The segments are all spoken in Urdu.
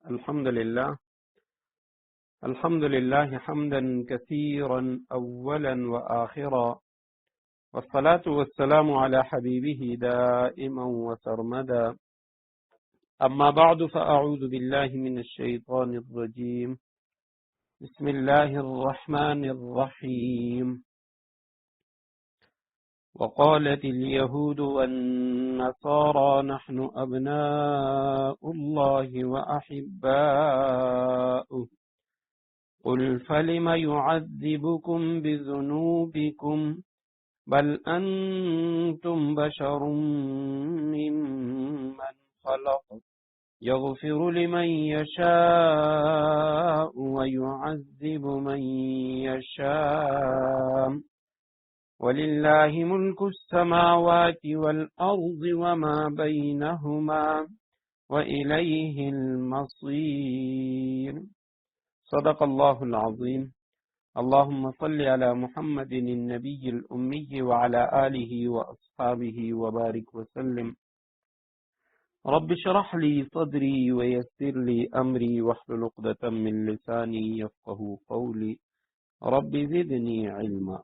الحمد لله حمدا كثيرا أولا وآخرا، والصلاة والسلام على حبيبه دائما وسرمدا. أما بعد، فأعوذ بالله من الشيطان الرجيم. بسم الله الرحمن الرحيم. وقالت اليهود والنصارى نحن أبناء الله وأحباؤه، قل فلم يعذبكم بذنوبكم بل أنتم بشر ممن خلق يغفر لمن يشاء ويعذب من يشاء ولله ملك السماوات والأرض وما بينهما وإليه المصير. صدق الله العظيم. اللهم صل على محمد النبي الأمي وعلى آله وأصحابه وبارك وسلم. رب اشرح لي صدري ويسر لي أمري واحلل عقدة من لساني يفقهوا قولي رب زدني علما.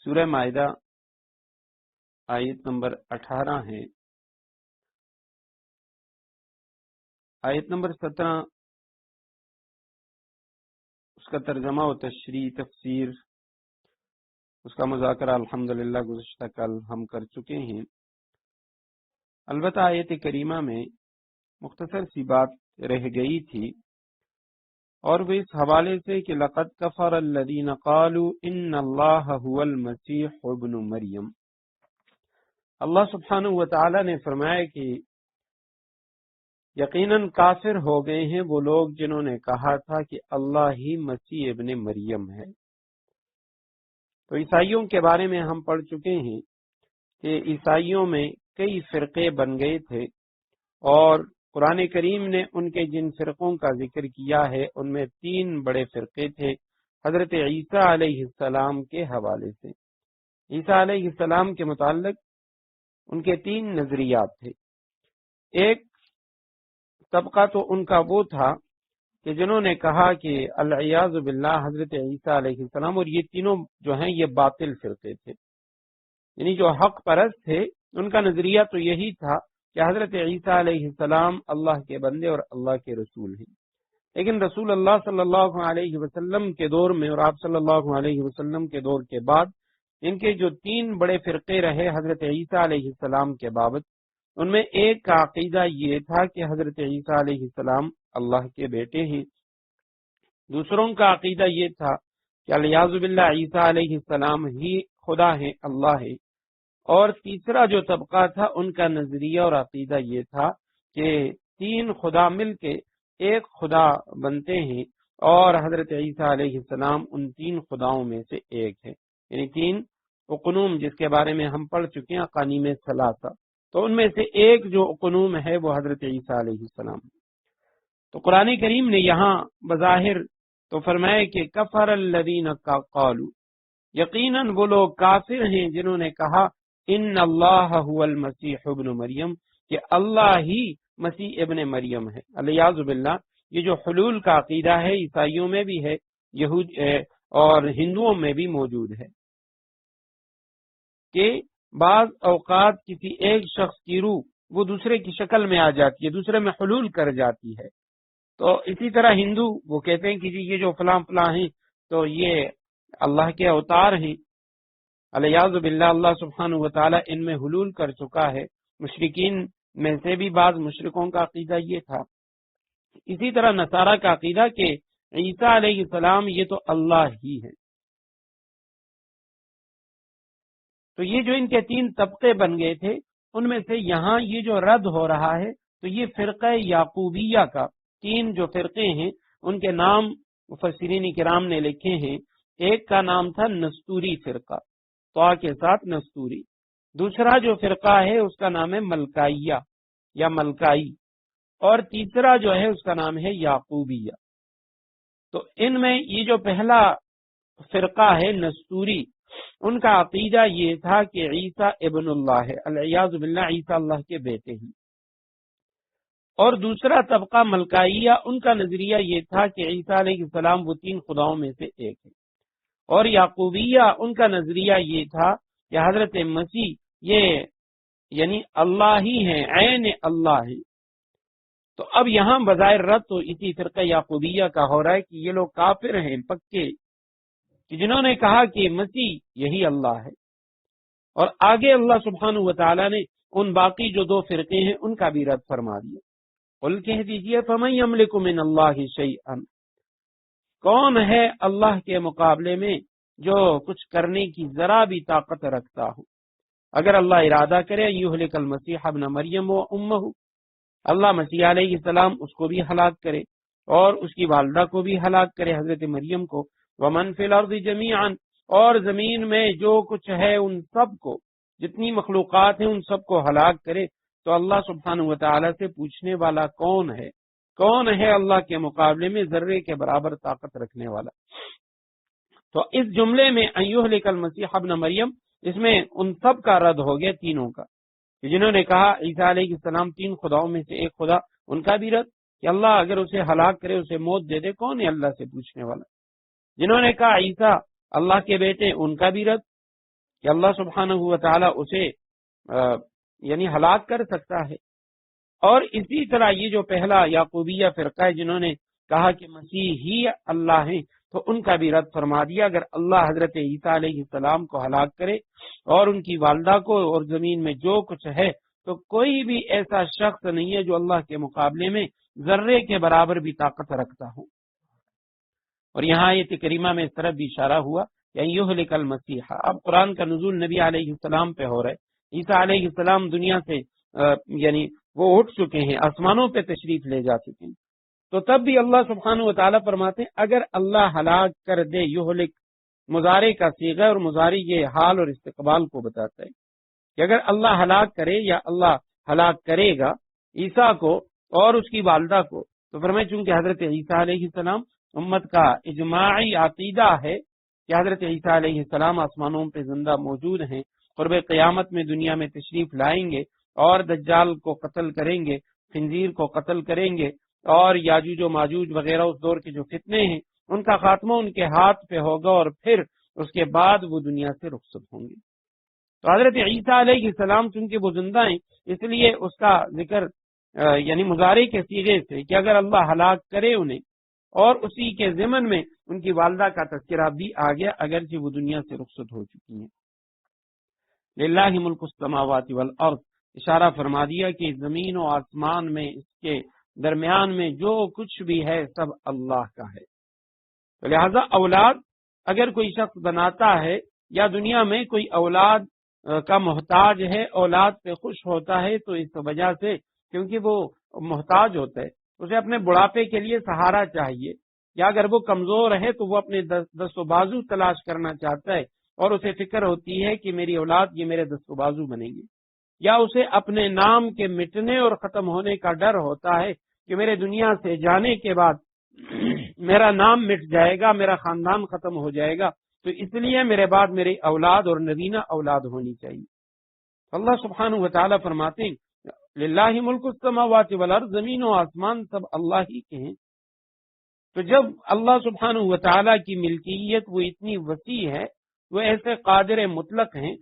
سورہ مائدہ آیت نمبر 18 ہے. آیت نمبر 17 اس کا ترجمہ و تشریح تفسیر اس کا مذاکرہ الحمدللہ گزشتہ کل ہم کر چکے ہیں. البتہ آیت کریمہ میں مختصر سی بات رہ گئی تھی، اور وہ اس حوالے سے کہ لقد کفر الذین قالوا ان اللہ هو المسیح ابن مریم. اللہ سبحانہ و تعالی نے فرمایا کہ یقیناً کافر ہو گئے ہیں وہ لوگ جنہوں نے کہا تھا کہ اللہ ہی مسیح ابن مریم ہے. تو عیسائیوں کے بارے میں ہم پڑھ چکے ہیں کہ عیسائیوں میں کئی فرقے بن گئے تھے، اور قرآن کریم نے ان کے جن فرقوں کا ذکر کیا ہے ان میں 3 بڑے فرقے تھے حضرت عیسیٰ علیہ السلام کے حوالے سے. عیسیٰ علیہ السلام کے متعلق ان کے 3 نظریات تھے. ایک طبقہ تو ان کا وہ تھا کہ جنہوں نے کہا کہ العیاذ باللہ حضرت عیسیٰ علیہ السلام، اور یہ تینوں جو ہیں یہ باطل فرقے تھے، یعنی جو حق پرست تھے ان کا نظریہ تو یہی تھا کہ حضرت عیسیٰ علیہ السلام اللہ کے بندے اور اللہ کے رسول ہیں. لیکن رسول اللہ صلی اللہ علیہ وسلم کے دور میں اور آپ صلی اللہ علیہ وسلم کے دور کے بعد ان کے جو 3 بڑے فرقے رہے حضرت عیسیٰ علیہ السلام کے بابت، ان میں ایک کا عقیدہ یہ تھا کہ حضرت عیسیٰ علیہ السلام اللہ کے بیٹے ہیں. دوسروں کا عقیدہ یہ تھا کہ الیاذ باللہ عیسیٰ علیہ السلام ہی خدا ہے، اللہ ہے. اور تیسرا جو طبقہ تھا ان کا نظریہ اور عقیدہ یہ تھا کہ 3 خدا مل کے ایک خدا بنتے ہیں، اور حضرت عیسیٰ علیہ السلام ان 3 خداؤں میں سے ایک ہے. یعنی 3 اقنوم جس کے بارے میں ہم پڑھ چکے ہیں، اقانیم ثلاثہ، تو ان میں سے ایک جو اقنوم ہے وہ حضرت عیسیٰ علیہ السلام. تو قرآن کریم نے یہاں بظاہر تو فرمایا کہ کفر الذین قالوا، یقیناً وہ لوگ کافر ہیں جنہوں نے کہا ان اللہ هو المسیح ابن مریم، کہ اللہ ہی مسیح ابن مریم ہے. الیاذ باللہ یہ جو حلول کا عقیدہ ہے عیسائیوں میں بھی ہے، یہود اور ہندوؤں میں بھی موجود ہے کہ بعض اوقات کسی ایک شخص کی روح وہ دوسرے کی شکل میں آ جاتی ہے، دوسرے میں حلول کر جاتی ہے. تو اسی طرح ہندو وہ کہتے ہیں کہ جی یہ جو فلاں فلاں ہیں تو یہ اللہ کے اوتار ہیں. الیاذ باللہ اللہ سبحانہ و تعالی ان میں حلول کر چکا ہے. مشرکین میں سے بھی بعض مشرکوں کا عقیدہ یہ تھا. اسی طرح نصارہ کا عقیدہ کہ عیسیٰ علیہ السلام یہ تو اللہ ہی ہے. تو یہ جو ان کے 3 طبقے بن گئے تھے ان میں سے یہاں یہ جو رد ہو رہا ہے تو یہ فرقہ یعقوبیہ کا 3 جو فرقے ہیں ان کے نام مفسرین کرام نے لکھے ہیں. ایک کا نام تھا نستوری فرقہ، طا کے ساتھ نستوری. دوسرا جو فرقہ ہے اس کا نام ہے ملکائیہ یا ملکائی، اور تیسرا جو ہے اس کا نام ہے یعقوبیہ. تو ان میں یہ جو پہلا فرقہ ہے نستوری، ان کا عقیدہ یہ تھا کہ عیسیٰ ابن اللہ ہے، العیاذ باللہ عیسیٰ اللہ کے بیٹے ہیں. اور دوسرا طبقہ ملکائیہ، ان کا نظریہ یہ تھا کہ عیسیٰ علیہ السلام وہ 3 خداؤں میں سے ایک ہے، اور یعقوبیہ ان کا نظریہ یہ تھا کہ حضرت مسیح یہ یعنی اللہ ہی ہیں، عین اللہ ہے۔ تو اب یہاں بظاہر رد تو اسی فرقہ یعقوبیہ کا ہو رہا ہے کہ یہ لوگ کافر ہیں پکے، کہ جنہوں نے کہا کہ مسیح یہی اللہ ہے، اور آگے اللہ سبحانہ و تعالی نے ان باقی جو 2 فرقے ہیں ان کا بھی رد فرما دیا۔ قل کہہ دیجئے فمن یملک من اللہ شیئا، کون ہے اللہ کے مقابلے میں جو کچھ کرنے کی ذرا بھی طاقت رکھتا ہو؟ اگر اللہ ارادہ کرے یہلک المسیح ابن مریم و امہ، اللہ مسیح علیہ السلام اس کو بھی ہلاک کرے اور اس کی والدہ کو بھی ہلاک کرے، حضرت مریم کو، ومن فی الارض جمیعا، اور زمین میں جو کچھ ہے ان سب کو، جتنی مخلوقات ہیں ان سب کو ہلاک کرے، تو اللہ سبحانہ و تعالی سے پوچھنے والا کون ہے؟ کون ہے اللہ کے مقابلے میں ذرے کے برابر طاقت رکھنے والا؟ تو اس جملے میں یہلک المسیح ابن مریم، اس میں ان سب کا رد ہو گیا، تینوں کا، جنہوں نے کہا عیسیٰ علیہ السلام 3 خداؤں میں سے ایک خدا، ان کا بھی رد کہ اللہ اگر اسے ہلاک کرے، اسے موت دے دے، کون ہے اللہ سے پوچھنے والا؟ جنہوں نے کہا عیسیٰ اللہ کے بیٹے، ان کا بھی رد کہ اللہ سبحانہ و تعالی اسے یعنی ہلاک کر سکتا ہے۔ اور اسی طرح یہ جو پہلا یعقوبیہ فرقہ ہے جنہوں نے کہا کہ مسیح ہی اللہ ہیں، تو ان کا بھی رد فرما دیا، اگر اللہ حضرت عیسیٰ علیہ السلام کو ہلاک کرے اور ان کی والدہ کو اور زمین میں جو کچھ ہے، تو کوئی بھی ایسا شخص نہیں ہے جو اللہ کے مقابلے میں ذرے کے برابر بھی طاقت رکھتا ہو۔ اور یہاں آیت کریمہ میں اس طرف بھی اشارہ ہوا کہ یہلک المسیح، اب قرآن کا نزول نبی علیہ السلام پہ ہو رہا ہے، عیسیٰ علیہ السلام دنیا سے یعنی وہ اٹھ چکے ہیں، آسمانوں پہ تشریف لے جا چکے ہیں، تو تب بھی اللہ سبحانہ و تعالیٰ فرماتے ہیں اگر اللہ ہلاک کر دے، یہلک مضارع کا صیغہ، اور مضارع یہ حال اور استقبال کو بتاتا ہے کہ اگر اللہ ہلاک کرے یا اللہ ہلاک کرے گا عیسیٰ کو اور اس کی والدہ کو، تو فرمائے چونکہ حضرت عیسیٰ علیہ السلام امت کا اجماعی عقیدہ ہے کہ حضرت عیسیٰ علیہ السلام آسمانوں پہ زندہ موجود ہیں، قرب قیامت میں دنیا میں تشریف لائیں گے اور دجال کو قتل کریں گے، خنزیر کو قتل کریں گے، اور یاجوج و ماجوج وغیرہ اس دور کے جو فتنے ہیں ان کا خاتمہ ان کے ہاتھ پہ ہوگا، اور پھر اس کے بعد وہ دنیا سے رخصت ہوں گے۔ تو حضرت عیسیٰ علیہ السلام چونکہ وہ زندہ ہیں، اس لیے اس کا ذکر یعنی مضارع کے صیغے سے کہ اگر اللہ ہلاک کرے انہیں، اور اسی کے ضمن میں ان کی والدہ کا تذکرہ بھی آ گیا اگرچہ وہ دنیا سے رخصت ہو چکی ہیں۔ للہ ملک السماوات والارض، اشارہ فرما دیا کہ زمین و آسمان میں اس کے درمیان میں جو کچھ بھی ہے سب اللہ کا ہے۔ تو لہذا اولاد اگر کوئی شخص بناتا ہے یا دنیا میں کوئی اولاد کا محتاج ہے، اولاد پہ خوش ہوتا ہے، تو اس وجہ سے کیونکہ وہ محتاج ہوتا ہے، اسے اپنے بڑھاپے کے لیے سہارا چاہیے، یا اگر وہ کمزور ہے تو وہ اپنے دست و بازو تلاش کرنا چاہتا ہے، اور اسے فکر ہوتی ہے کہ میری اولاد یہ میرے دست و بازو بنے گی، یا اسے اپنے نام کے مٹنے اور ختم ہونے کا ڈر ہوتا ہے کہ میرے دنیا سے جانے کے بعد میرا نام مٹ جائے گا، میرا خاندان ختم ہو جائے گا، تو اس لیے میرے بعد میری اولاد اور نوینہ اولاد ہونی چاہیے۔ اللہ سبحانہ و تعالیٰ فرماتے ہیں للہ ملک السماوات والارض، زمین و آسمان سب اللہ ہی کے ہیں۔ تو جب اللہ سبحانہ و تعالیٰ کی ملکیت وہ اتنی وسیع ہے، وہ ایسے قادر مطلق ہیں،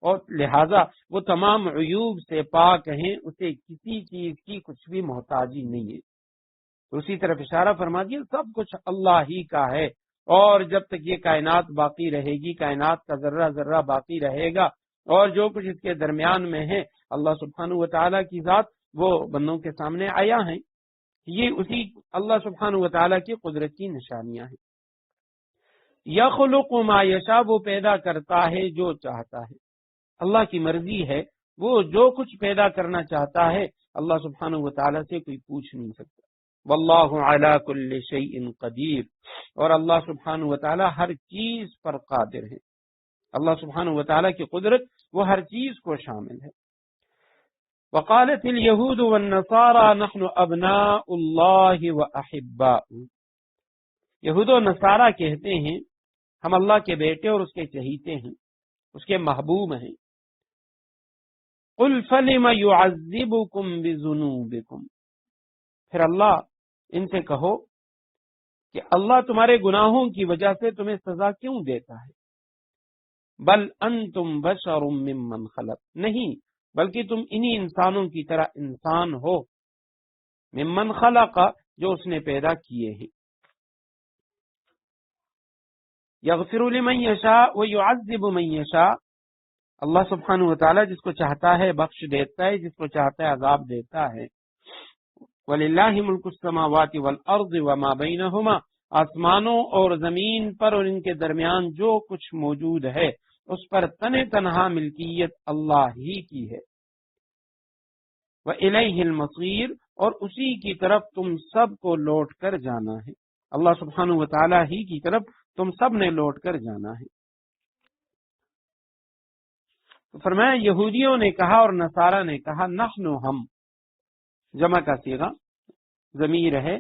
اور لہذا وہ تمام عیوب سے پاک ہیں، اسے کسی چیز کی کچھ بھی محتاجی نہیں ہے۔ اسی طرف اشارہ فرما دیا سب کچھ اللہ ہی کا ہے، اور جب تک یہ کائنات باقی رہے گی، کائنات کا ذرہ ذرہ باقی رہے گا، اور جو کچھ اس کے درمیان میں ہے اللہ سبحانہ و تعالیٰ کی ذات وہ بندوں کے سامنے آیا ہیں۔ یہ اسی اللہ سبحانہ و تعالیٰ کی قدرت کی نشانیاں ہیں۔ یخلق ما یشاء، وہ پیدا کرتا ہے جو چاہتا ہے، اللہ کی مرضی ہے، وہ جو کچھ پیدا کرنا چاہتا ہے اللہ سبحانہ و تعالیٰ سے کوئی پوچھ نہیں سکتا۔ واللہ علی کل شیء قدیر، اور اللہ سبحانہ و تعالیٰ ہر چیز پر قادر ہے۔ اللہ سبحانہ و تعالیٰ کی قدرت وہ ہر چیز کو شامل ہے۔ وقالت اليهود والنصارى نحن ابناء اللہ واحباؤہ، یہود و نصارہ کہتے ہیں ہم اللہ کے بیٹے اور اس کے چہیتے ہیں، اس کے محبوب ہیں۔ قل فلم يعذبكم بذنوبكم، پھر اللہ ان سے کہو کہ اللہ تمہارے گناہوں کی وجہ سے تمہیں سزا کیوں دیتا ہے؟ بل انتم بشر ممن خلق، نہیں بلکہ تم انہی انسانوں کی طرح انسان ہو، ممن خلق جو اس نے پیدا کیے ہیں، یغفر لمن یشاء ویعذب من یشاء، اللہ سبحانہ وتعالی جس کو چاہتا ہے بخش دیتا ہے، جس کو چاہتا ہے عذاب دیتا ہے۔ وَلِلَّهِ مُلْكُ السَّمَاوَاتِ وَالْأَرْضِ وَمَا بَيْنَهُمَا، آسمانوں اور زمین پر اور ان کے درمیان جو کچھ موجود ہے اس پر تنہا ملکیت اللہ ہی کی ہے۔ وَإِلَيْهِ الْمَصِيرُ، اور اسی کی طرف تم سب کو لوٹ کر جانا ہے، اللہ سبحانہ وتعالی ہی کی طرف تم سب نے لوٹ کر جانا ہے۔ تو فرمایا یہودیوں نے کہا اور نصارہ نے کہا، نحن ہم، جمع کا صیغہ ضمیر ہے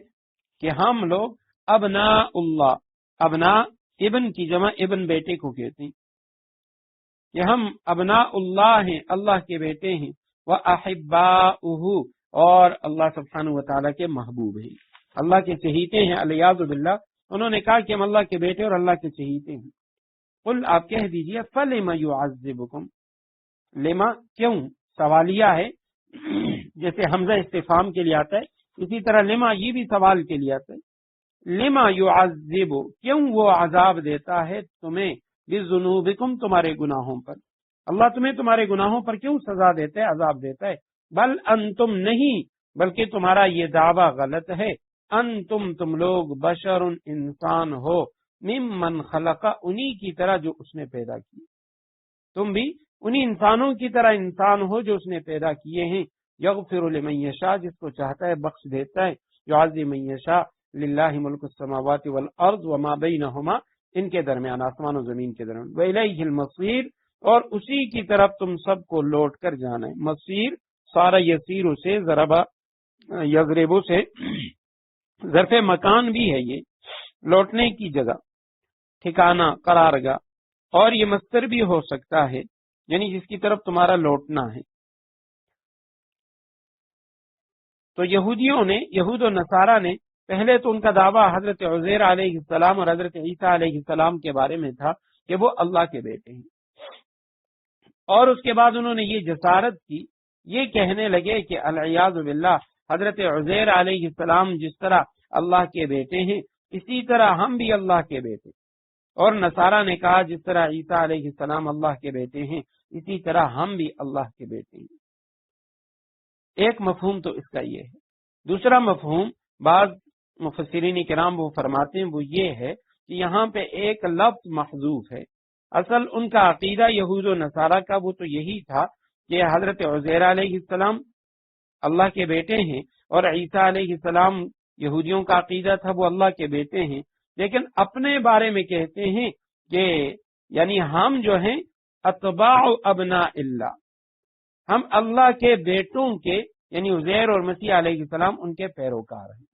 کہ ہم لوگ ابناء اللہ، ابناء ابن کی جمع ابن بیٹے کو کہتے ہیں، کہ ہم ابناء اللہ ہیں، اللہ کے بیٹے ہیں، وَأَحِبَّاؤُهُ، اور اللہ سبحانہ وتعالی کے محبوب ہیں، اللہ کے چہیتے ہیں، علیاذ باللہ۔ انہوں نے کہا کہ ہم اللہ کے بیٹے اور اللہ کے چہیتے ہیں۔ قل، آپ کہہ دیجئے، فَلِمَ يُعَذِّبُكُمْ، لما کیوں، سوالیہ ہے، جیسے حمزہ استفہام کے لیے آتا ہے، اسی طرح لما یہ بھی سوال کے لیے آتا ہے۔ لما یعذب، کیوں وہ عذاب دیتا ہے تمہیں، بذنوبکم، تمہارے گناہوں پر، اللہ تمہیں تمہارے گناہوں پر کیوں سزا دیتا ہے، عذاب دیتا ہے۔ بل انتم، نہیں بلکہ تمہارا یہ دعویٰ غلط ہے، انتم، تم لوگ، بشر، انسان ہو، ممن خلق، انہی کی طرح جو اس نے پیدا کی، تم بھی انہی انسانوں کی طرح انسان ہو جو اس نے پیدا کیے ہیں۔ یغفر لمن یشاء، جس کو چاہتا ہے بخش دیتا ہے، یعذب من یشاء، للہ ملک السماوات والارض وما بینہما، ان کے درمیان، آسمان و زمین کے درمیان، وإلیہ المصیر، اور اسی کی طرف تم سب کو لوٹ کر جانا ہے۔ مصیر سارا یسیر سے، ضربہ یضربو سے ظرف مکان بھی ہے، یہ لوٹنے کی جگہ، ٹھکانہ، قرارگاہ، اور یہ مصدر بھی ہو سکتا ہے، یعنی جس کی طرف تمہارا لوٹنا ہے۔ تو یہودیوں نے، یہود و نصارہ نے، پہلے تو ان کا دعویٰ حضرت عزیر علیہ السلام اور حضرت عیسیٰ علیہ السلام کے بارے میں تھا کہ وہ اللہ کے بیٹے ہیں، اور اس کے بعد انہوں نے یہ جسارت کی، یہ کہنے لگے کہ العیاذ باللہ حضرت عزیر علیہ السلام جس طرح اللہ کے بیٹے ہیں اسی طرح ہم بھی اللہ کے بیٹے، اور نصارہ نے کہا جس طرح عیسیٰ علیہ السلام اللہ کے بیٹے ہیں اسی طرح ہم بھی اللہ کے بیٹے ہیں۔ ایک مفہوم تو اس کا یہ ہے۔ دوسرا مفہوم، بعض مفسرین کرام وہ فرماتے ہیں، وہ یہ ہے کہ یہاں پہ ایک لفظ محذوف ہے۔ اصل ان کا عقیدہ یہود و نصارہ کا وہ تو یہی تھا کہ حضرت عزیر علیہ السلام اللہ کے بیٹے ہیں، اور عیسیٰ علیہ السلام یہودیوں کا عقیدہ تھا وہ اللہ کے بیٹے ہیں، لیکن اپنے بارے میں کہتے ہیں کہ یعنی ہم جو ہیں اتباع ابناء اللہ، ہم اللہ کے بیٹوں کے، یعنی عزیر اور مسیح علیہ السلام ان کے پیروکار ہیں۔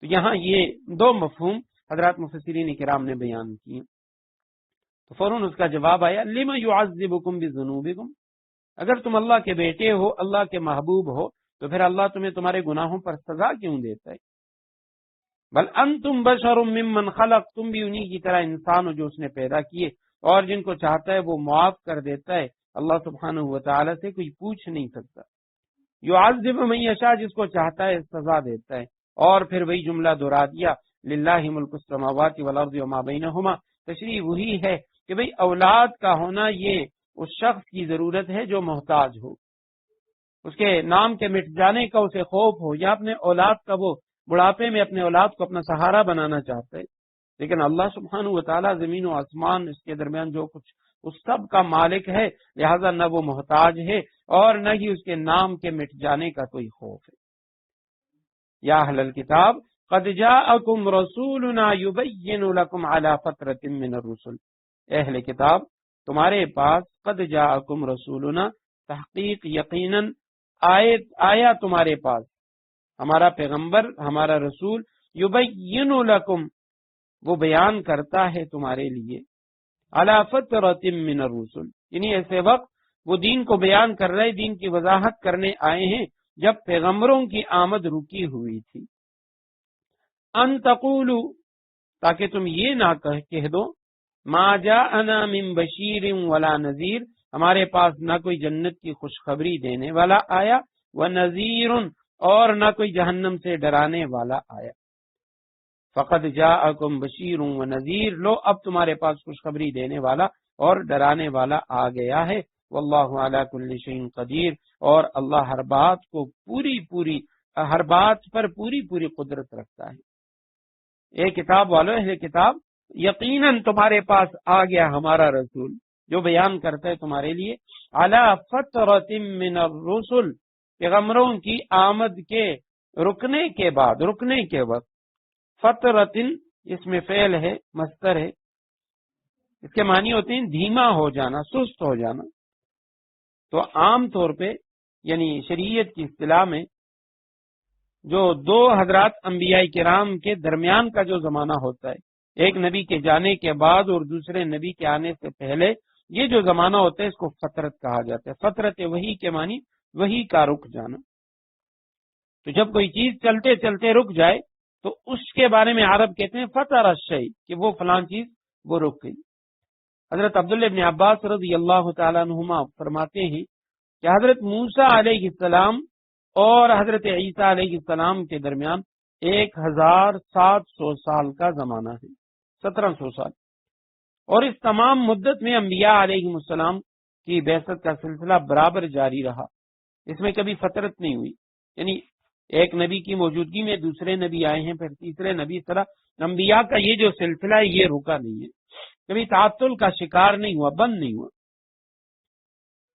تو یہاں یہ دو مفہوم حضرات مفسرین کرام نے بیان کیے۔ تو فوراً اس کا جواب آیا، لما یعذبکم بذنوبکم، اگر تم اللہ کے بیٹے ہو، اللہ کے محبوب ہو، تو پھر اللہ تمہیں تمہارے گناہوں پر سزا کیوں دیتا ہے؟ بل انتم بشر ممن خلق، تم بھی انہی کی طرح انسان ہو جو اس نے پیدا کیے، اور جن کو چاہتا ہے وہ معاف کر دیتا ہے، اللہ سبحانہ وتعالی سے کوئی پوچھ نہیں سکتا۔ یعذب من یشاء، جس کو چاہتا ہے سزا دیتا ہے، اور پھر وہی جملہ دہرا دیا، للہ ملک السماوات والارض وما بینہما، تشریح وہی ہے کہ بھئی اولاد کا ہونا یہ اس شخص کی ضرورت ہے جو محتاج ہو، اس کے نام کے مٹ جانے کا اسے خوف ہو، یا اپنے اولاد کا وہ بڑھاپے میں اپنے اولاد کو اپنا سہارا بنانا چاہتا ہے۔ لیکن اللہ سبحانہ وتعالی زمین و آسمان، اس کے درمیان جو کچھ، اس سب کا مالک ہے، لہذا نہ وہ محتاج ہے اور نہ ہی اس کے نام کے مٹ جانے کا کوئی خوف ہے۔ یا اہل الکتاب قد جاءکم رسولنا یبین لکم علی فترۃ من الرسل، اہل کتاب تمہارے پاس، قد جاءکم رسولنا، تحقیق یقیناً آیا تمہارے پاس ہمارا پیغمبر، ہمارا رسول، یبین لکم، وہ بیان کرتا ہے تمہارے لیے، علی فترۃ من الرسل، یعنی ایسے وقت وہ دین کو بیان کر رہے، دین کی وضاحت کرنے آئے ہیں جب پیغمبروں کی آمد رکی ہوئی تھی، ان تقولوا، تاکہ تم یہ نہ کہہ دو، ما جاءنا من بشیر ولا نذیر، ہمارے پاس نہ کوئی جنت کی خوشخبری دینے والا آیا، ونذیر، اور نہ کوئی جہنم سے ڈرانے والا آیا۔ فقد جاءکم بشیر ونذیر، لو اب تمہارے پاس خوشخبری دینے والا اور ڈرانے والا آ گیا ہے، واللہ علی کل شیء قدیر، اور اللہ ہر بات پر پوری قدرت رکھتا ہے۔ اے کتاب والو، اہل کتاب، یقیناً تمہارے پاس آ گیا ہمارا رسول جو بیان کرتا ہے تمہارے لیے، علی فترۃ من الرسل، پیغمبروں کی آمد کے رکنے کے وقت، فترۃ اس میں فعل ہے، مصدر ہے، اس کے معنی ہوتے ہیں دھیما ہو جانا، سست ہو جانا۔ تو عام طور پہ یعنی شریعت کی اصطلاح میں جو دو حضرات انبیاء کرام کے درمیان کا جو زمانہ ہوتا ہے، ایک نبی کے جانے کے بعد اور دوسرے نبی کے آنے سے پہلے، یہ جو زمانہ ہوتا ہے اس کو فترت کہا جاتا ہے۔ فترت وحی کے معنی وحی کا رک جانا۔ تو جب کوئی چیز چلتے چلتے رک جائے تو اس کے بارے میں عرب کہتے ہیں فتر الشیء، کہ وہ فلان چیز وہ رک گئی۔ حضرت عبداللہ ابن عباس رضی اللہ تعالیٰ عنہما فرماتے ہیں کہ حضرت موسیٰ علیہ السلام اور حضرت عیسیٰ علیہ السلام کے درمیان 1700 سال کا زمانہ ہے، 1700 سال، اور اس تمام مدت میں انبیاء علیہ السلام کی بعثت کا سلسلہ برابر جاری رہا، اس میں کبھی فترت نہیں ہوئی، یعنی ایک نبی کی موجودگی میں دوسرے نبی آئے ہیں، پھر تیسرے نبی، اس طرح انبیاء کا یہ جو سلسلہ ہے یہ رکا نہیں ہے، کبھی تعطل کا شکار نہیں ہوا، بند نہیں ہوا۔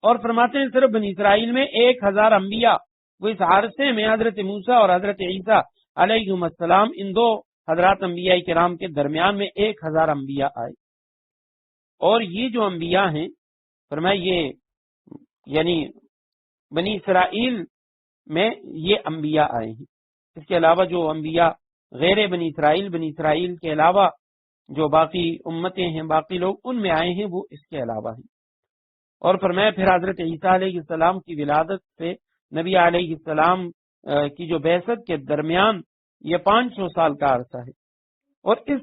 اور فرماتے ہیں صرف بنی اسرائیل میں 1000 انبیاء، وہ اس عرصے میں حضرت موسیٰ اور حضرت عیسیٰ علیہ السلام، ان دو حضرات انبیاء کرام کے درمیان میں 1000 انبیاء آئے۔ اور یہ جو انبیاء ہیں فرمایا یہ یعنی بنی اسرائیل میں یہ انبیاء آئے ہیں، اس کے علاوہ جو انبیاء غیر بنی اسرائیل کے علاوہ جو باقی امتیں ہیں، باقی لوگ ان میں آئے ہیں، وہ اس کے علاوہ ہیں۔ اور فرمایا پھر حضرت عیسیٰ علیہ السلام کی ولادت سے نبی علیہ السلام کی جو بعثت کے درمیان یہ 500 سال کا عرصہ ہے، اور اس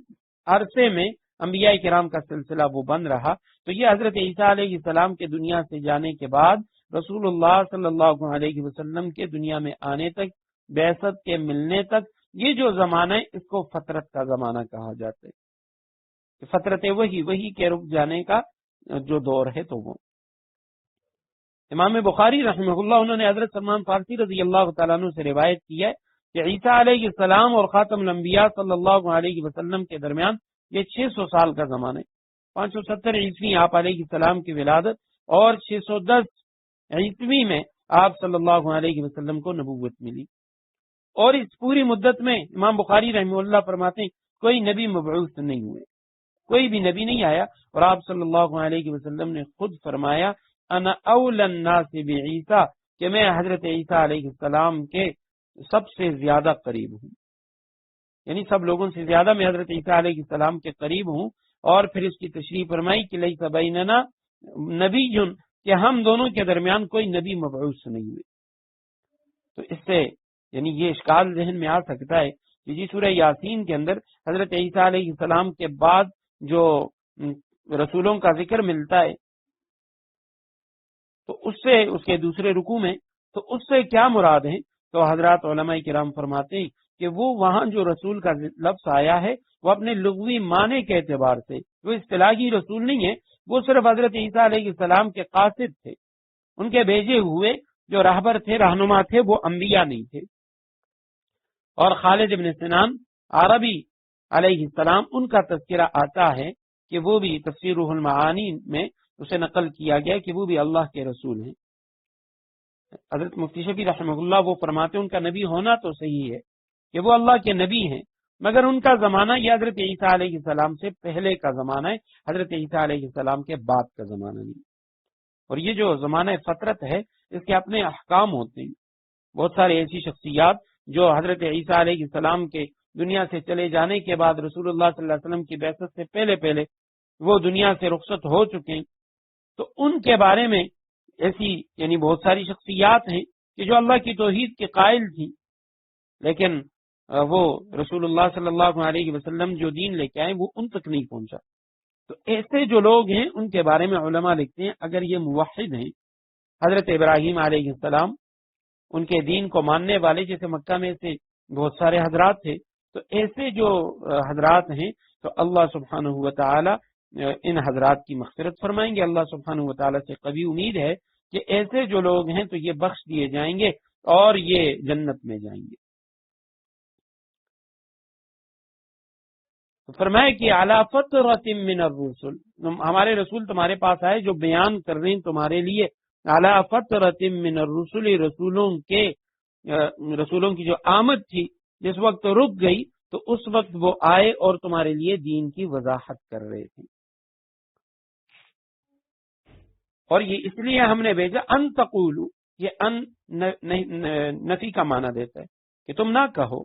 عرصے میں انبیاء کرام کا سلسلہ وہ بند رہا۔ تو یہ حضرت عیسیٰ علیہ السلام کے دنیا سے جانے کے بعد رسول اللہ صلی اللہ علیہ وسلم کے دنیا میں آنے تک، بعثت کے ملنے تک، یہ جو زمانہ ہے اس کو فترت کا زمانہ کہا جاتا ہے، فترت وہی کے رک جانے کا جو دور ہے۔ تو وہ امام بخاری رحمہ اللہ، انہوں نے حضرت سلمان فارسی رضی اللہ تعالیٰ عنہ سے روایت کی ہے کہ عیسیٰ علیہ السلام اور خاتم الانبیاء صلی اللہ علیہ وسلم کے درمیان یہ 600 سال کا زمانہ ہے۔ 570 عیسوی آپ علیہ السلام کی ولادت، اور 610 عیسوی میں آپ صلی اللہ علیہ وسلم کو نبوت ملی۔ اور اس پوری مدت میں امام بخاری رحمہ اللہ فرماتے ہیں کوئی نبی مبعوث نہیں ہوئے، کوئی بھی نبی نہیں آیا، اور آپ صلی اللہ علیہ وسلم نے خود فرمایا انا اولی الناس بعیسیٰ، کہ میں حضرت عیسیٰ علیہ السلام کے سب سے زیادہ قریب ہوں، یعنی سب لوگوں سے زیادہ میں حضرت عیسیٰ علیہ السلام کے قریب ہوں۔ اور پھر اس کی تشریح فرمائی کہ لیس بیننا نبی، کہ ہم دونوں کے درمیان کوئی نبی مبعوث نہیں ہوئے۔ تو اس سے یعنی یہ اشکال ذہن میں آ سکتا ہے کہ جی سورہ یاسین کے اندر حضرت عیسیٰ علیہ السلام کے بعد جو رسولوں کا ذکر ملتا ہے تو اس سے اس کے دوسرے رکوع میں، تو اس سے کیا مراد ہے؟ تو حضرات علماء کرام فرماتے ہیں کہ وہ وہاں جو رسول کا لفظ آیا ہے وہ اپنے لغوی معنی کے اعتبار سے وہ اصطلاحی رسول نہیں ہے، وہ صرف حضرت عیسیٰ علیہ السلام کے قاصد تھے، ان کے بھیجے ہوئے جو راہبر تھے، رہنما تھے، وہ انبیاء نہیں تھے۔ اور خالد ابن سنان عربی علیہ السلام، ان کا تذکرہ آتا ہے کہ وہ بھی تفسیر روح المعانی میں اسے نقل کیا گیا کہ وہ بھی اللہ کے رسول ہیں۔ حضرت مفتی شفیع رحمہ اللہ وہ فرماتے ہیں ان کا نبی ہونا تو صحیح ہے کہ وہ اللہ کے نبی ہیں، مگر ان کا زمانہ یہ حضرت عیسیٰ علیہ السلام سے پہلے کا زمانہ ہے، حضرت عیسیٰ علیہ السلام کے بعد کا زمانہ نہیں۔ اور یہ جو زمانہ فترت ہے اس کے اپنے احکام ہوتے ہیں۔ بہت سارے ایسی شخصیات جو حضرت عیسیٰ علیہ السلام کے دنیا سے چلے جانے کے بعد رسول اللہ صلی اللہ علیہ وسلم کی بعثت سے پہلے وہ دنیا سے رخصت ہو چکے ہیں، تو ان کے بارے میں ایسی یعنی بہت ساری شخصیات ہیں کہ جو اللہ کی توحید کے قائل تھی لیکن وہ رسول اللہ صلی اللہ علیہ وسلم جو دین لے کے آئے وہ ان تک نہیں پہنچا. تو ایسے جو لوگ ہیں ان کے بارے میں علماء لکھتے ہیں اگر یہ موحد ہیں، حضرت ابراہیم علیہ السلام ان کے دین کو ماننے والے، جیسے مکہ میں سے بہت سارے حضرات تھے، تو ایسے جو حضرات ہیں تو اللہ سبحانہ و تعالی ان حضرات کی مغفرت فرمائیں گے. اللہ سبحانہ و تعالی سے قوی امید ہے کہ ایسے جو لوگ ہیں تو یہ بخش دیے جائیں گے اور یہ جنت میں جائیں گے. فرمائے کہ اعلی فترۃ من الرسل، ہمارے رسول تمہارے پاس آئے جو بیان کر رہے ہیں تمہارے لیے اعلی فترۃ من الرسل، رسولوں کی جو آمد تھی جس وقت رک گئی تو اس وقت وہ آئے اور تمہارے لیے دین کی وضاحت کر رہے تھے. اور یہ اس لیے ہم نے بھیجا ان تقولوا، یہ ان نفی کا معنی دیتا ہے کہ تم نہ کہو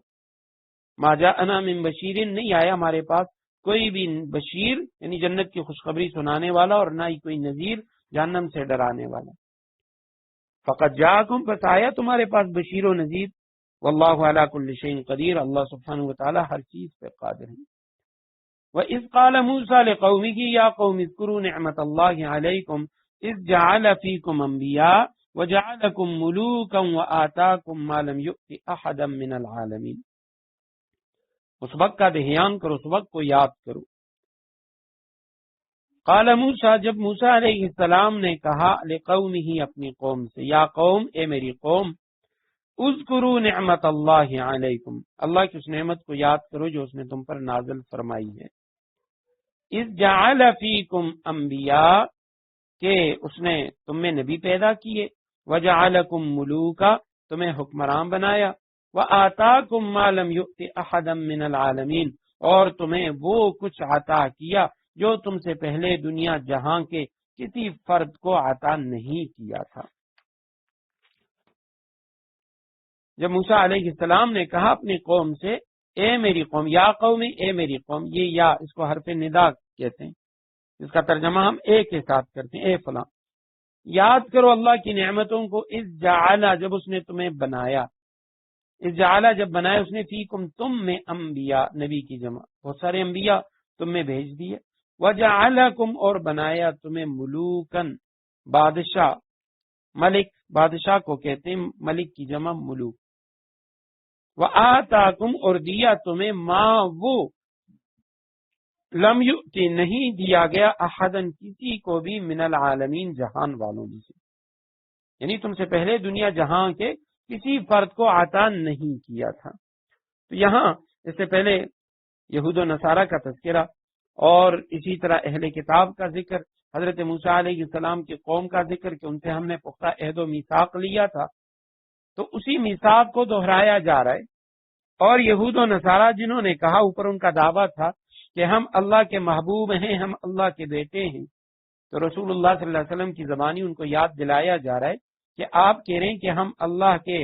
ما جاءنا من بشیر، نہیں آیا ہمارے پاس کوئی بھی بشیر یعنی جنت کی خوشخبری سنانے والا اور نہ ہی کوئی نذیر جہنم سے ڈرانے والا. فقط جاءکم، بس آیا تمہارے پاس بشیر و نذیر. واللہ علی کل شیء قدیر، اللہ سبحانہ و تعالی ہر چیز پہ قادر ہے. وَإِذْ قَالَ مُوسَىٰ لِقَوْمِهِ يَا قَوْمِ اذْكُرُوا نِعْمَةَ اللَّهِ عَلَيْكُمْ إِذْ جَعَلَ فِيكُمْ أَنْبِيَاءَ وَجَعَلَكُمْ مُلُوكًا وَآتَاكُمْ مَا لَمْ يُؤْتِ أَحَدًا مِّنَ الْعَالَمِينَ. اس وقت کا دھیان کرو، اس وقت کو یاد کرو. قال موسیٰ، جب موسیٰ علیہ السلام نے کہا لقومہ، اپنی قوم سے، یا قوم، اے میری قوم، اذکروا نعمت اللہ علیکم، اللہ کی اس نعمت کو یاد کرو جو اس نے تم پر نازل فرمائی ہے. اذ جعل فیکم انبیاء، کہ اس نے تم میں نبی پیدا کیے، وجعلکم ملوکا، تمہیں حکمران بنایا، وآتاکم ما لم یؤت احدا من العالمین، اور تمہیں وہ کچھ عطا کیا جو تم سے پہلے دنیا جہاں کے کسی فرد کو عطا نہیں کیا تھا. جب موسیٰ علیہ السلام نے کہا اپنی قوم سے، اے میری قوم، یا قوم، اے میری قوم، یہ یا اس کو حرف ندا کہتے ہیں، اس کا ترجمہ ہم اے کے ساتھ کرتے ہیں، اے فلاں، یاد کرو اللہ کی نعمتوں کو. اذ جعل، جب اس نے تمہیں بنایا، اذ جعل جب بنایا اس نے، فیکم تم میں، انبیاء نبی کی جمع، بہت سارے انبیاء تم میں بھیج دیے، وجعلکم اور بنایا تمہیں، ملوکن بادشاہ، ملک بادشاہ کو کہتے ہیں، ملک کی جمع ملوک، وآتاکم اور دیا تمہیں، ما وہ، لم یؤتی نہیں دیا گیا، احدن کسی کو بھی، من العالمین جہان والوں میں سے، یعنی تم سے پہلے دنیا جہاں کے کسی فرد کو عطا نہیں کیا تھا. تو یہاں اس سے پہلے یہود و نصارہ کا تذکرہ اور اسی طرح اہل کتاب کا ذکر، حضرت موسیٰ علیہ السلام کی قوم کا ذکر کہ ان سے ہم نے پختہ عہد و میثاق لیا تھا، تو اسی میثاق کو دہرایا جا رہا ہے. اور یہود و نصارہ جنہوں نے کہا، اوپر ان کا دعویٰ تھا کہ ہم اللہ کے محبوب ہیں، ہم اللہ کے بیٹے ہیں، تو رسول اللہ صلی اللہ علیہ وسلم کی زبانی ان کو یاد دلایا جا رہا ہے کہ آپ کہہ رہے ہیں کہ ہم اللہ کے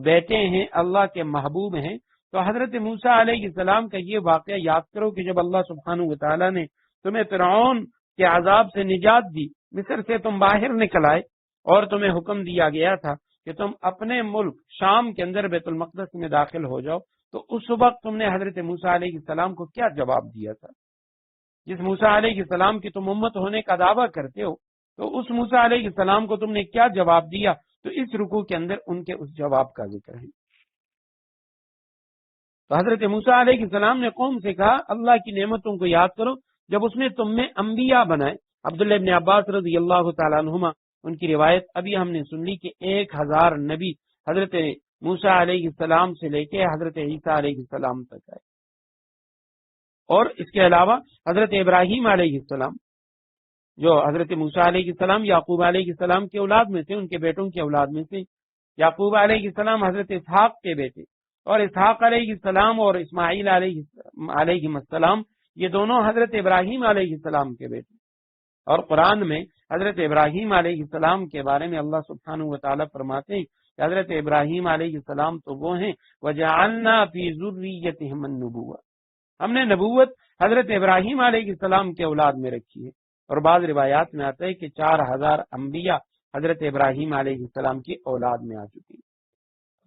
بیٹے ہیں، اللہ کے محبوب ہیں. تو حضرت موسیٰ علیہ السلام کا یہ واقعہ یاد کرو کہ جب اللہ سبحانہ و تعالیٰ نے تمہیں فرعون کے عذاب سے نجات دی، مصر سے تم باہر نکل آئے اور تمہیں حکم دیا گیا تھا کہ تم اپنے ملک شام کے اندر بیت المقدس میں داخل ہو جاؤ، تو اس وقت تم نے حضرت موسیٰ علیہ السلام کو کیا جواب دیا تھا؟ جس موسیٰ علیہ السلام کی تم امت ہونے کا دعویٰ کرتے ہو، تو اس موسیٰ علیہ السلام کو تم نے کیا جواب دیا؟ تو اس رکوع کے اندر ان کے اس جواب کا ذکر ہے. تو حضرت موسیٰ علیہ السلام نے قوم سے کہا اللہ کی نعمتوں کو یاد کرو جب اس نے تم میں انبیاء بنائے. عبداللہ ابن عباس رضی اللہ تعالیٰ عنہما ان کی روایت ابھی ہم نے سن لی کہ 1000 نبی حضرت موسیٰ علیہ السلام سے لے کے حضرت عیسیٰ علیہ السلام تک آئے. اور اس کے علاوہ حضرت ابراہیم علیہ السلام جو حضرت موسیٰ علیہ السلام یعقوب علیہ السلام کے اولاد میں سے، ان کے بیٹوں کی اولاد میں سے، یعقوب علیہ السلام حضرت اسحاق کے بیٹے، اور اسحاق علیہ السلام اور اسماعیل علیہ السلام یہ دونوں حضرت ابراہیم علیہ السلام کے بیٹے. اور قرآن میں حضرت ابراہیم علیہ السلام کے بارے میں اللہ سبحانہ و تعالیٰ فرماتے ہیں کہ حضرت ابراہیم علیہ السلام تو وہ ہیں وَجَعَلْنَا فِي ذُرِّيَّتِهِمُ النُّبُوَّةَ، ہم نے نبوت حضرت ابراہیم علیہ السلام کے اولاد میں رکھی ہے. اور بعض روایات میں آتا ہے کہ 4000 انبیاء حضرت ابراہیم علیہ السلام کی اولاد میں آ چکی.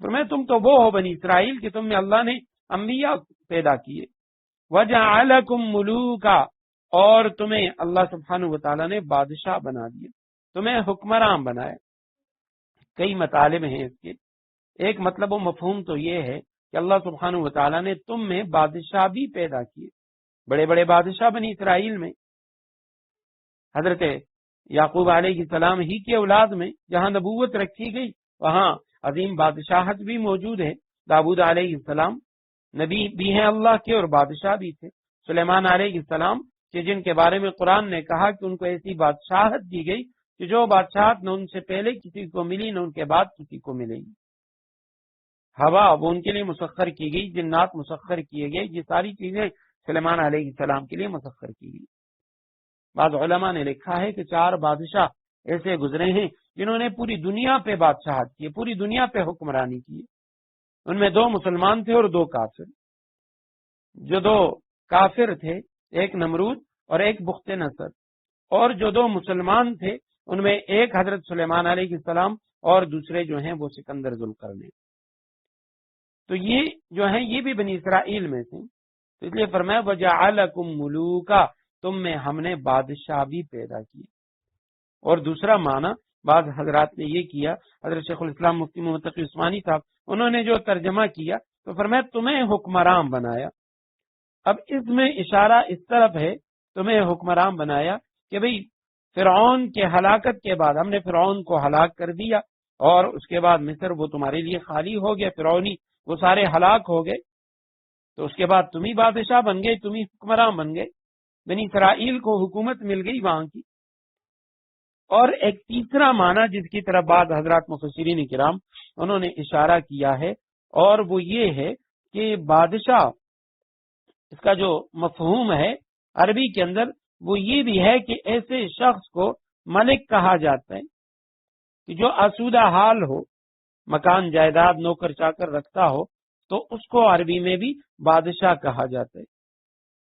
فرمایا تم تو وہ ہو بنی اسرائیل کہ تم میں اللہ نے انبیاء پیدا کیے. وجعلکم ملوکا، اور تمہیں اللہ سبحانہ و تعالیٰ نے بادشاہ بنا دیا، تمہیں حکمران بنایا. کئی مطالب ہیں اس کے. ایک مطلب و مفہوم تو یہ ہے کہ اللہ سبحانہ و تعالیٰ نے تم میں بادشاہ بھی پیدا کیے، بڑے بڑے بادشاہ بنی اسرائیل میں. حضرت یعقوب علیہ السلام ہی کی اولاد میں جہاں نبوت رکھی گئی وہاں عظیم بادشاہت بھی موجود ہے. داؤد علیہ السلام نبی بھی ہیں اللہ کے اور بادشاہ بھی تھے. سلیمان علیہ السلام کہ جن کے بارے میں قرآن نے کہا کہ ان کو ایسی بادشاہت دی گئی کہ جو بادشاہت نہ ان سے پہلے کسی کو ملی نہ ان کے بعد کسی کو ملے گی. ہوا وہ ان کے لیے مسخر کی گئی، جنات مسخر کیے گئے، یہ ساری چیزیں سلیمان علیہ السلام کے لیے مسخر کی گئی. بعض علماء نے لکھا ہے کہ 4 بادشاہ ایسے گزرے ہیں جنہوں نے پوری دنیا پہ بادشاہت کی، پوری دنیا پہ حکمرانی کی. ان میں 2 مسلمان تھے اور 2 کافر. جو 2 کافر تھے ایک نمرود اور ایک بخت نصر، اور جو 2 مسلمان تھے ان میں ایک حضرت سلیمان علیہ السلام اور دوسرے جو ہیں وہ سکندر ذوالقرنین. تو یہ جو ہیں یہ بھی بنی اسرائیل میں تھے. تو اس لیے فرمایا وجعلکم ملوکا، تم میں ہم نے بادشاہ بھی پیدا کیے. اور دوسرا معنی بعض حضرات نے یہ کیا، حضرت شیخ الاسلام مفتی محمد تقی عثمانی صاحب انہوں نے جو ترجمہ کیا تو فرمایا تمہیں حکمران بنایا. اب اس میں اشارہ اس طرف ہے تمہیں حکمران بنایا کہ بھئی فرعون کے ہلاکت کے بعد ہم نے فرعون کو ہلاک کر دیا اور اس کے بعد مصر وہ تمہارے لیے خالی ہو گیا، فرعونی وہ سارے ہلاک ہو گئے. تو اس کے بعد تم ہی بادشاہ بن گئے، تم ہی حکمران بن گئے، بنی اسرائیل کو حکومت مل گئی وہاں کی. اور ایک تیسرا معنی جس کی طرف بعض حضرات مفسرین کرام انہوں نے اشارہ کیا ہے اور وہ یہ ہے کہ بادشاہ اس کا جو مفہوم ہے عربی کے اندر وہ یہ بھی ہے کہ ایسے شخص کو ملک کہا جاتا ہے کہ جو آسودہ حال ہو، مکان جائیداد نوکر چاکر رکھتا ہو تو اس کو عربی میں بھی بادشاہ کہا جاتا ہے.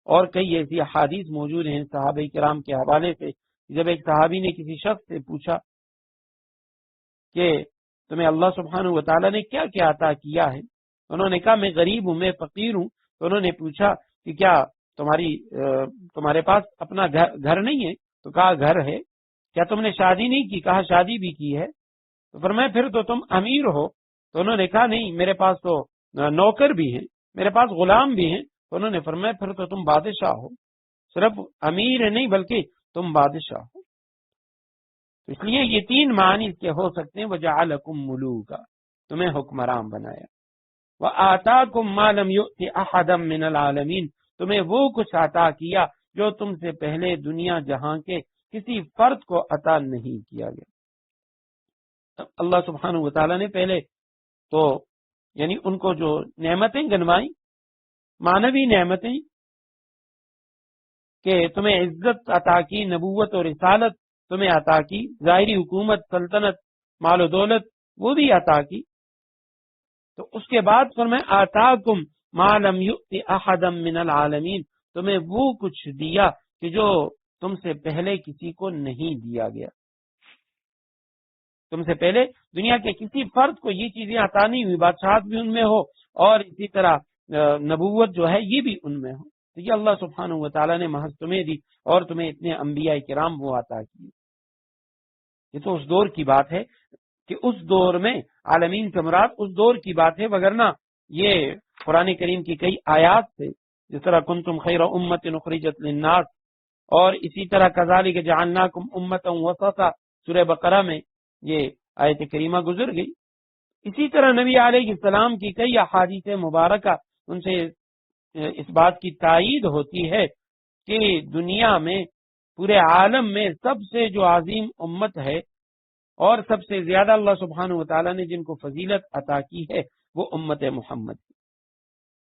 اور کئی ایسی احادیث موجود ہیں صحابہ کرام کے حوالے سے. جب ایک صحابی نے کسی شخص سے پوچھا کہ تمہیں اللہ سبحانہ و تعالیٰ نے کیا کیا عطا کیا ہے، انہوں نے کہا میں غریب ہوں، میں فقیر ہوں. تو انہوں نے پوچھا کہ کیا تمہارے پاس اپنا گھر نہیں ہے؟ تو کہا گھر ہے. کیا تم نے شادی نہیں کی؟ کہا شادی بھی کی ہے. تو فرمایا پھر تو تم امیر ہو. تو انہوں نے کہا نہیں، میرے پاس تو نوکر بھی ہیں، میرے پاس غلام بھی ہیں. تو انہوں نے فرمایا پھر تو تم بادشاہ ہو، صرف امیر نہیں بلکہ تم بادشاہ ہو. اس لیے یہ 3 معنی اس کے ہو سکتے ہیں. وجعلکم ملوکا، تمہیں حکمران بنایا. وآتاکم ما لم یؤت احدا من العالمین، تمہیں وہ کچھ عطا کیا جو تم سے پہلے دنیا جہاں کے کسی فرد کو عطا نہیں کیا گیا. اللہ سبحانہ و تعالیٰ نے پہلے تو یعنی ان کو جو نعمتیں گنوائی، معنوی نعمتیں کہ تمہیں عزت عطا کی، نبوت اور رسالت تمہیں عطا کی، ظاہری حکومت، سلطنت، مال و دولت وہ بھی عطا کی. تو اس کے بعد فرمایا آتاکم ما لم یؤت احدا من العالمین، تمہیں وہ کچھ دیا کہ جو تم سے پہلے کسی کو نہیں دیا گیا. تم سے پہلے دنیا کے کسی فرد کو یہ چیزیں عطا نہیں ہوئی، بادشاہت بھی ان میں ہو اور اسی طرح نبوت جو ہے یہ بھی ان میں ہو. تو یہ اللہ سبحانہ و تعالیٰ نے محض تمہیں دی اور تمہیں اتنے انبیاء کرام وہ عطا کیے. یہ تو اس دور کی بات ہے کہ اس دور میں عالمین سے مراد اس دور کی بات ہے، وگرنہ یہ قرآن کریم کی کئی آیات سے جس طرح کنتم خیر امت اخرجت للناس اور اسی طرح کذالک جعلناکم امتا وسطا سورہ بقرہ میں یہ آیت کریمہ گزر گئی. اسی طرح نبی علیہ السلام کی کئی احادیث مبارکہ ان سے اس بات کی تائید ہوتی ہے کہ دنیا میں پورے عالم میں سب سے جو عظیم امت ہے اور سب سے زیادہ اللہ سبحانہ و تعالیٰ نے جن کو فضیلت عطا کی ہے وہ امت محمد.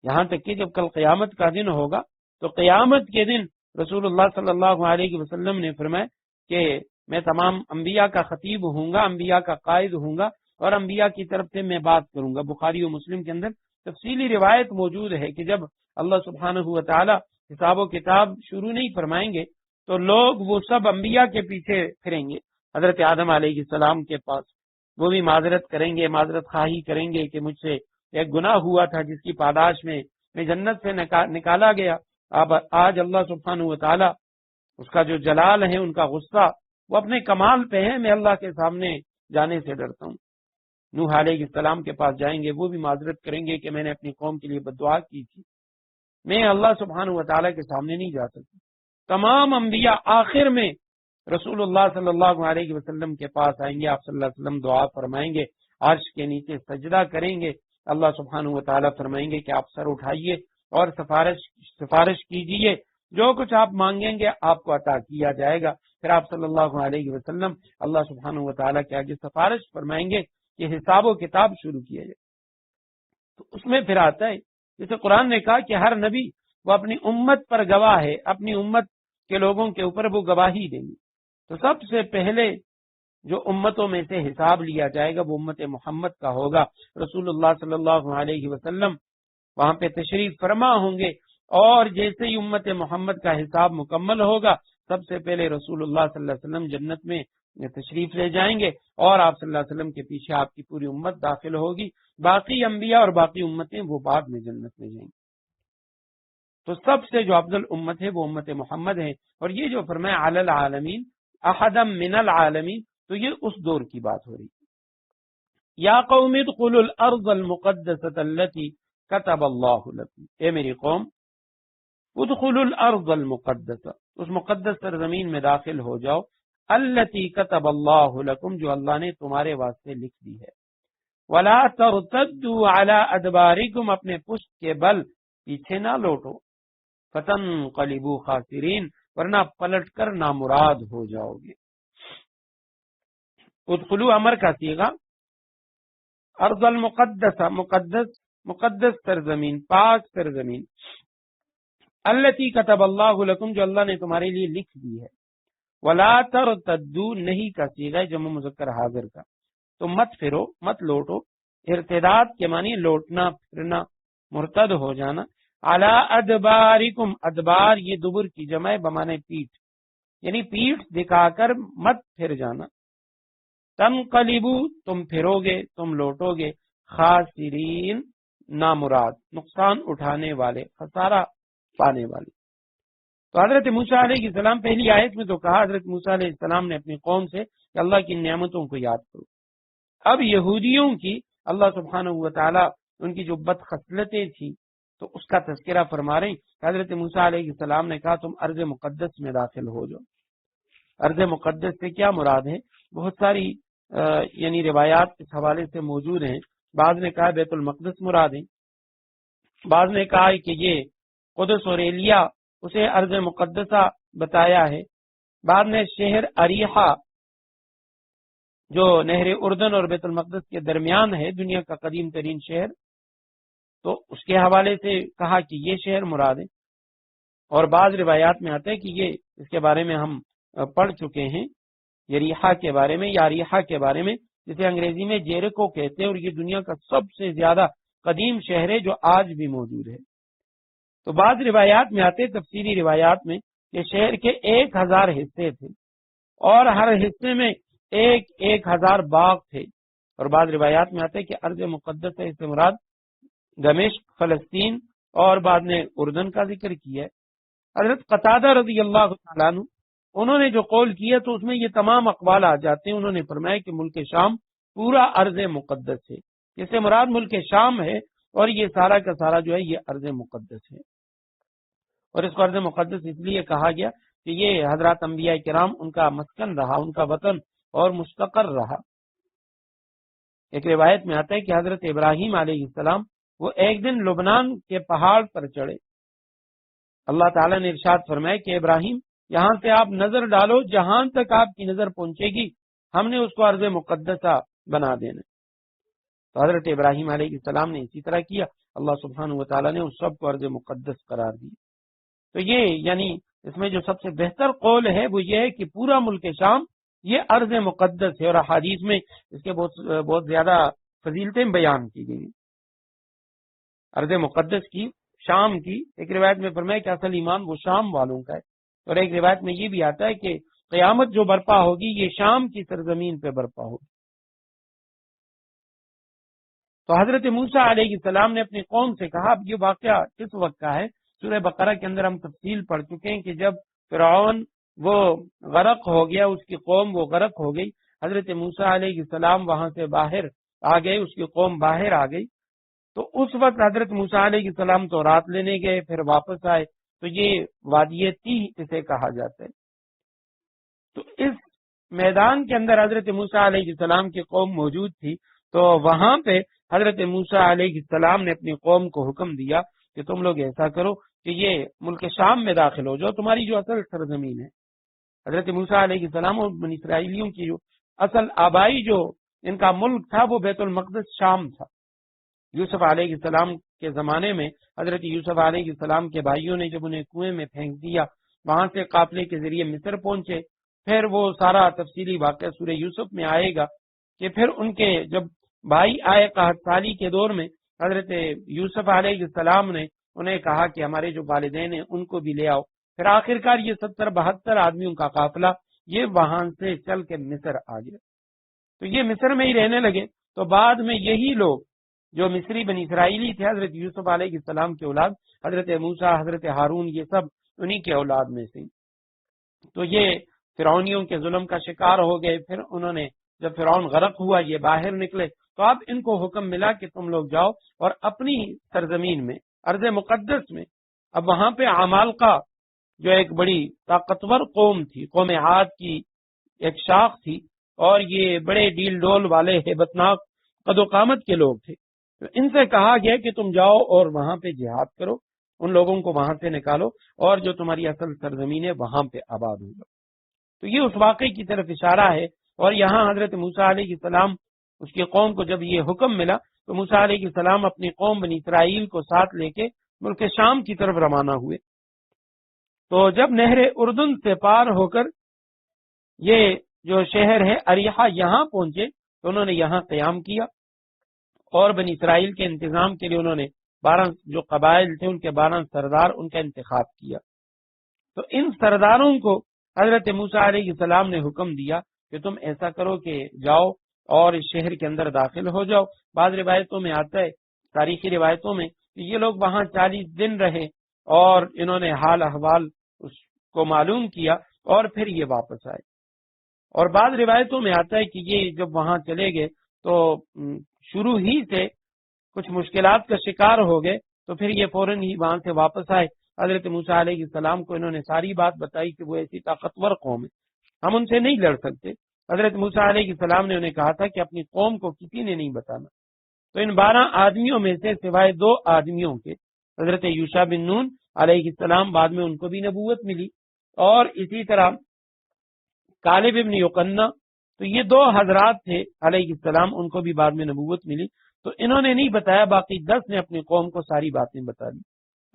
یہاں تک کہ جب کل قیامت کا دن ہوگا تو قیامت کے دن رسول اللہ صلی اللہ علیہ وسلم نے فرمایا کہ میں تمام انبیاء کا خطیب ہوں گا، انبیاء کا قائد ہوں گا اور انبیاء کی طرف سے میں بات کروں گا. بخاری و مسلم کے اندر تفصیلی روایت موجود ہے کہ جب اللہ سبحانہ و تعالی حساب و کتاب شروع نہیں فرمائیں گے تو لوگ وہ سب انبیاء کے پیچھے پھریں گے حضرت آدم علیہ السلام کے پاس، وہ بھی معذرت کریں گے، معذرت خواہی کریں گے کہ مجھ سے ایک گناہ ہوا تھا جس کی پاداش میں جنت سے نکالا گیا۔ اب آج اللہ سبحانہ و تعالی، اس کا جو جلال ہے، ان کا غصہ وہ اپنے کمال پہ ہے، میں اللہ کے سامنے جانے سے ڈرتا ہوں۔ نوح علیہ السلام کے پاس جائیں گے، وہ بھی معذرت کریں گے کہ میں نے اپنی قوم کے لیے بددعا کی تھی، میں اللہ سبحانہ و تعالیٰ کے سامنے نہیں جا سکتا۔ تمام انبیاء آخر میں رسول اللہ صلی اللہ علیہ وسلم کے پاس آئیں گے، آپ صلی اللہ علیہ وسلم دعا فرمائیں گے، عرش کے نیچے سجدہ کریں گے، اللہ سبحانہ و تعالیٰ فرمائیں گے کہ آپ سر اٹھائیے اور سفارش کیجئے، جو کچھ آپ مانگیں گے آپ کو عطا کیا جائے گا۔ پھر آپ صلی اللہ علیہ وسلم اللہ سبحانہ و تعالیٰ کے آگے سفارش فرمائیں گے کہ حساب و کتاب شروع کیا جائے۔ تو اس میں پھر آتا ہے، جیسے قرآن نے کہا کہ ہر نبی وہ اپنی امت پر گواہ ہے، اپنی امت کے لوگوں کے اوپر وہ گواہی دیں گے۔ تو سب سے پہلے جو امتوں میں سے حساب لیا جائے گا وہ امت محمد کا ہوگا۔ رسول اللہ صلی اللہ علیہ وسلم وہاں پہ تشریف فرما ہوں گے، اور جیسے ہی امت محمد کا حساب مکمل ہوگا، سب سے پہلے رسول اللہ صلی اللہ علیہ وسلم جنت میں تشریف لے جائیں گے، اور آپ صلی اللہ علیہ وسلم کے پیچھے آپ کی پوری امت داخل ہوگی۔ باقی انبیاء اور باقی امتیں وہ بعد میں جنت میں جائیں گی۔ تو سب سے جو افضل امت ہے وہ امت محمد ہے، اور یہ جو فرمایا علی العالمین احدم من العالمین، تو یہ اس دور کی بات ہو رہی ہے۔ یا قوم ادخلوا الارض المقدسۃ التي كتب اللہ لکم، اے میری قوم ادخلوا الارض المقدسہ، اس مقدس سرزمین میں داخل ہو جاؤ، التي كتب اللہ لکم، جو اللہ نے تمہارے واسطے لکھ دی ہے، ولا ترتدوا على ادبارکم، اپنے پشت کے بل پیچھے نہ لوٹو، فتنقلبوا خاسرین، ورنہ پلٹ کر نامراد ہو جاؤ گے۔ ادخلوا امر کا صیغہ، ارض المقدسہ، مقدس سرزمین، پاک سرزمین، التی کتب اللہ لکم، جو اللہ نے تمہارے لیے لکھ دی ہے، ولا ترتدوا، نہیں کا صیغہ جمع مذکر حاضر کا، تو مت پھرو، مت لوٹو، ارتداد کے معنی لوٹنا پھرنا، مرتد ہو جانا، علی ادبارکم، ادبار یہ دبر کی جمع بمانے پیٹھ، یعنی پیٹھ دکھا کر مت پھر جانا، تنقلبو، تم پھرو گے، تم لوٹو گے، خاسرین، نامراد، نقصان اٹھانے والے، خسارہ پانے والے۔ تو حضرت موسیٰ علیہ السلام پہلی آیت میں تو کہا، حضرت موسیٰ علیہ السلام نے اپنی قوم سے کہ اللہ کی نعمتوں کو یاد کرو۔ اب یہودیوں کی اللہ سبحانہ و تعالی ان کی جو بد خصلتیں تھیں تو اس کا تذکرہ فرما رہے ہیں۔ حضرت موسیٰ علیہ السلام نے کہا تم ارض مقدس میں داخل ہو جاؤ۔ ارض مقدس سے کیا مراد ہے؟ بہت ساری یعنی روایات اس حوالے سے موجود ہیں۔ بعض نے کہا بیت المقدس مراد ہے، بعض نے کہا کہ یہ قدس اور ایلیا اسے ارض مقدسہ بتایا ہے، بعد میں شہر اریحہ جو نہر اردن اور بیت المقدس کے درمیان ہے، دنیا کا قدیم ترین شہر، تو اس کے حوالے سے کہا کہ یہ شہر مراد ہے، اور بعض روایات میں آتا ہے کہ یہ اس کے بارے میں ہم پڑھ چکے ہیں، یریحہ کے بارے میں یا ریحہ کے بارے میں، جسے انگریزی میں جیریکو کہتے ہیں، اور یہ دنیا کا سب سے زیادہ قدیم شہر ہے جو آج بھی موجود ہے۔ تو بعض روایات میں آتے، تفسیری روایات میں، کہ شہر کے 1000 حصے تھے اور ہر حصے میں 1000 باغ تھے، اور بعض روایات میں آتے کہ ارض مقدس ہے اس سے مراد دمشق، فلسطین، اور بعد میں اردن کا ذکر کیا ہے۔ حضرت قتادہ رضی اللہ تعالیٰ عنہ انہوں نے جو قول کیا تو اس میں یہ تمام اقوال آ جاتے ہیں۔ انہوں نے فرمایا کہ ملک شام پورا ارض مقدس ہے، جس سے مراد ملک شام ہے، اور یہ سارا کا سارا جو ہے یہ ارض مقدس ہے، اور اس کو ارض مقدس اس لیے کہا گیا کہ یہ حضرات انبیاء کرام ان کا مسکن رہا، ان کا وطن اور مستقر رہا۔ ایک روایت میں آتا ہے کہ حضرت ابراہیم علیہ السلام وہ ایک دن لبنان کے پہاڑ پر چڑھے، اللہ تعالیٰ نے ارشاد فرمایا کہ ابراہیم یہاں سے آپ نظر ڈالو، جہاں تک آپ کی نظر پہنچے گی ہم نے اس کو ارض مقدسہ بنا دینا۔ تو حضرت ابراہیم علیہ السلام نے اسی طرح کیا، اللہ سبحانہ و تعالیٰ نے اس سب کو ارض مقدس قرار دی۔ تو یہ یعنی اس میں جو سب سے بہتر قول ہے وہ یہ ہے کہ پورا ملک شام یہ ارض مقدس ہے، اور احادیث میں اس کے بہت زیادہ فضیلتیں بیان کی گئی۔ ارض مقدس کی، شام کی، ایک روایت میں فرمایا کہ اصل ایمان وہ شام والوں کا ہے، اور ایک روایت میں یہ بھی آتا ہے کہ قیامت جو برپا ہوگی یہ شام کی سرزمین پہ برپا ہوگی۔ تو حضرت موسیٰ علیہ السلام نے اپنی قوم سے کہا، اب یہ واقعہ کس وقت کا ہے؟ سورہ بقرہ کے اندر ہم تفصیل پڑھ چکے ہیں کہ جب فرعون وہ غرق ہو گیا، اس کی قوم وہ غرق ہو گئی، حضرت موسیٰ علیہ السلام وہاں سے باہر آ گئے، اس کی قوم باہر آ گئی، تو اس وقت حضرت موسیٰ علیہ السلام تو رات لینے گئے، پھر واپس آئے، تو یہ وادی تیہ اسے کہا جاتا ہے۔ تو اس میدان کے اندر حضرت موسیٰ علیہ السلام کی قوم موجود تھی، تو وہاں پہ حضرت موسیٰ علیہ السلام نے اپنی قوم کو حکم دیا کہ تم لوگ ایسا کرو کہ یہ ملک شام میں داخل ہو جاؤ، تمہاری جو اصل سرزمین ہے۔ حضرت موسیٰ علیہ السلام اور بنی اسرائیلیوں کی جو اصل آبائی جو ان کا ملک تھا وہ بیت المقدس شام تھا۔ یوسف علیہ السلام کے زمانے میں حضرت یوسف علیہ السلام کے بھائیوں نے جب انہیں کنویں میں پھینک دیا، وہاں سے قافلے کے ذریعے مصر پہنچے، پھر وہ سارا تفصیلی واقعہ سورہ یوسف میں آئے گا کہ پھر ان کے جب بھائی آئے قحط سالی کے دور میں، حضرت یوسف علیہ السلام نے انہیں کہا کہ ہمارے جو والدین ہیں ان کو بھی لے آؤ، پھر آخرکار یہ 70-72 آدمیوں کا قافلہ یہ وہاں سے چل کے مصر آ گیا، تو یہ مصر میں ہی رہنے لگے۔ تو بعد میں یہی لوگ جو مصری بنی اسرائیلی تھے، حضرت یوسف علیہ السلام کے اولاد، حضرت موسیٰ، حضرت ہارون، یہ سب انہی کے اولاد میں سے، تو یہ فرعونیوں کے ظلم کا شکار ہو گئے۔ پھر انہوں نے جب فرعون غرق ہوا، یہ باہر نکلے، تو اب ان کو حکم ملا کہ تم لوگ جاؤ اور اپنی سرزمین میں، ارض مقدس میں، اب وہاں پہ عمالقہ جو ایک بڑی طاقتور قوم تھی، قوم عاد کی ایک شاخ تھی، اور یہ بڑے ڈیل ڈول والے ہیبتناک قد و قامت کے لوگ تھے، تو ان سے کہا گیا کہ تم جاؤ اور وہاں پہ جہاد کرو، ان لوگوں کو وہاں سے نکالو، اور جو تمہاری اصل سرزمین ہے وہاں پہ آباد ہوگا۔ تو یہ اس واقعے کی طرف اشارہ ہے، اور یہاں حضرت موسیٰ علیہ السلام اس کی قوم کو جب یہ حکم ملا تو موسیٰ علیہ السلام اپنی قوم بنی اسرائیل کو ساتھ لے کے ملک شام کی طرف روانہ ہوئے۔ تو جب نہر اردن سے پار ہو کر یہ جو شہر ہے اریحہ یہاں پہنچے تو انہوں نے یہاں قیام کیا، اور بنی اسرائیل کے انتظام کے لیے انہوں نے 12 جو قبائل تھے ان کے 12 سردار ان کا انتخاب کیا۔ تو ان سرداروں کو حضرت موسیٰ علیہ السلام نے حکم دیا کہ تم ایسا کرو کہ جاؤ اور اس شہر کے اندر داخل ہو جاؤ۔ بعض روایتوں میں آتا ہے، تاریخی روایتوں میں، کہ یہ لوگ وہاں 40 دن رہے اور انہوں نے حال احوال اس کو معلوم کیا اور پھر یہ واپس آئے۔ اور بعض روایتوں میں آتا ہے کہ یہ جب وہاں چلے گئے تو شروع ہی سے کچھ مشکلات کا شکار ہو گئے، تو پھر یہ فوراً ہی وہاں سے واپس آئے۔ حضرت موسیٰ علیہ السلام کو انہوں نے ساری بات بتائی کہ وہ ایسی طاقتور قوم ہے، ہم ان سے نہیں لڑ سکتے۔ حضرت موسیٰ علیہ السلام نے انہیں کہا تھا کہ اپنی قوم کو کسی نے نہیں بتانا۔ تو ان 12 آدمیوں میں سے سوائے 2 آدمیوں کے، حضرت یوشع بن نون علیہ السلام، بعد میں ان کو بھی نبوت ملی، اور اسی طرح کالب ابن یقنہ، تو یہ 2 حضرات تھے علیہ السلام، ان کو بھی بعد میں نبوت ملی۔ تو انہوں نے نہیں بتایا، باقی 10 نے اپنی قوم کو ساری باتیں بتا دی۔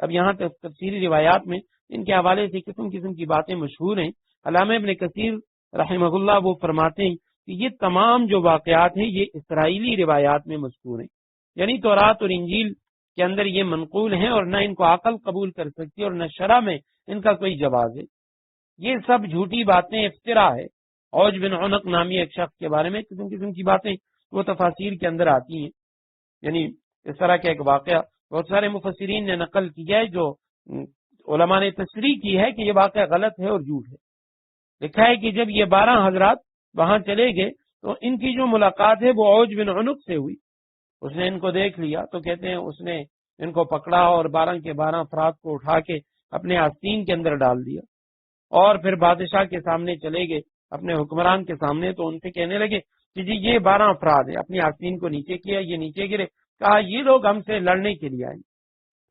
اب یہاں تک تفسیری روایات میں ان کے حوالے سے قسم قسم کی باتیں مشہور ہیں۔ علامہ ابن کثیر رحمہ اللہ وہ فرماتے ہیں کہ یہ تمام جو واقعات ہیں یہ اسرائیلی روایات میں مذکور ہیں، یعنی تورات اور انجیل کے اندر یہ منقول ہیں، اور نہ ان کو عقل قبول کر سکتی اور نہ شرع میں ان کا کوئی جواز ہے۔ یہ سب جھوٹی باتیں، افتراء ہے۔ عوج بن عنق نامی ایک شخص کے بارے میں قسم قسم کی باتیں وہ تفاسیر کے اندر آتی ہیں، یعنی اس طرح کا ایک واقعہ بہت سارے مفسرین نے نقل کیا ہے، جو علماء نے تصریح کی ہے کہ یہ واقعہ غلط ہے اور جھوٹ ہے۔ لکھا ہے کہ جب یہ 12 حضرات وہاں چلے گئے تو ان کی جو ملاقات ہے وہ عوج بن عنق سے ہوئی۔ اس نے ان کو دیکھ لیا تو کہتے ہیں اس نے ان کو پکڑا اور 12 کے 12 افراد کو اٹھا کے اپنے آستین کے اندر ڈال دیا، اور پھر بادشاہ کے سامنے چلے گئے، اپنے حکمران کے سامنے، تو ان سے کہنے لگے کہ جی یہ 12 افراد ہیں، اپنی آستین کو نیچے کیا، یہ نیچے گرے، کہا یہ لوگ ہم سے لڑنے کے لیے آئے،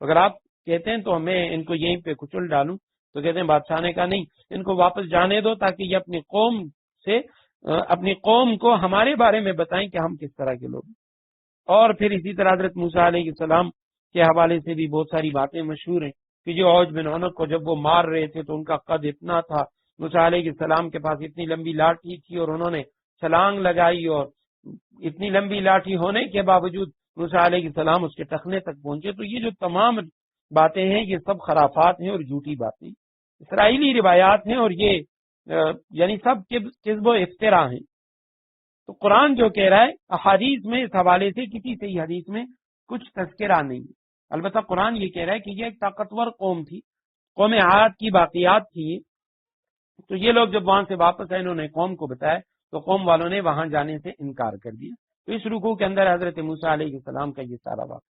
اگر آپ کہتے ہیں تو میں ان کو یہیں پہ کچل ڈالوں۔ تو کہتے ہیں بادشاہ نے کہا نہیں، ان کو واپس جانے دو تاکہ یہ اپنی قوم کو ہمارے بارے میں بتائیں کہ ہم کس طرح کے لوگ ہیں۔ اور پھر اسی طرح حضرت موسیٰ علیہ السلام کے حوالے سے بھی بہت ساری باتیں مشہور ہیں کہ جو عوج بن عنق کو جب وہ مار رہے تھے تو ان کا قد اتنا تھا، موسیٰ علیہ السلام کے پاس اتنی لمبی لاٹھی تھی اور انہوں نے چھلانگ لگائی، اور اتنی لمبی لاٹھی ہونے کے باوجود موسیٰ علیہ السلام اس کے ٹخنے تک پہنچے۔ تو یہ جو تمام باتیں ہیں یہ سب خرافات ہیں اور جھوٹی باتیں، اسرائیلی روایات ہیں، اور یہ یعنی سب کذب و افترا ہیں۔ تو قرآن جو کہہ رہا ہے احادیث میں اس حوالے سے کسی صحیح حدیث میں کچھ تذکرہ نہیں ہے۔ البتہ قرآن یہ کہہ رہا ہے کہ یہ ایک طاقتور قوم تھی، قوم عاد کی باقیات تھی۔ تو یہ لوگ جب وہاں سے واپس آئے انہوں نے قوم کو بتایا تو قوم والوں نے وہاں جانے سے انکار کر دیا۔ تو اس رکوع کے اندر حضرت موسیٰ علیہ السلام کا یہ سارا واقعہ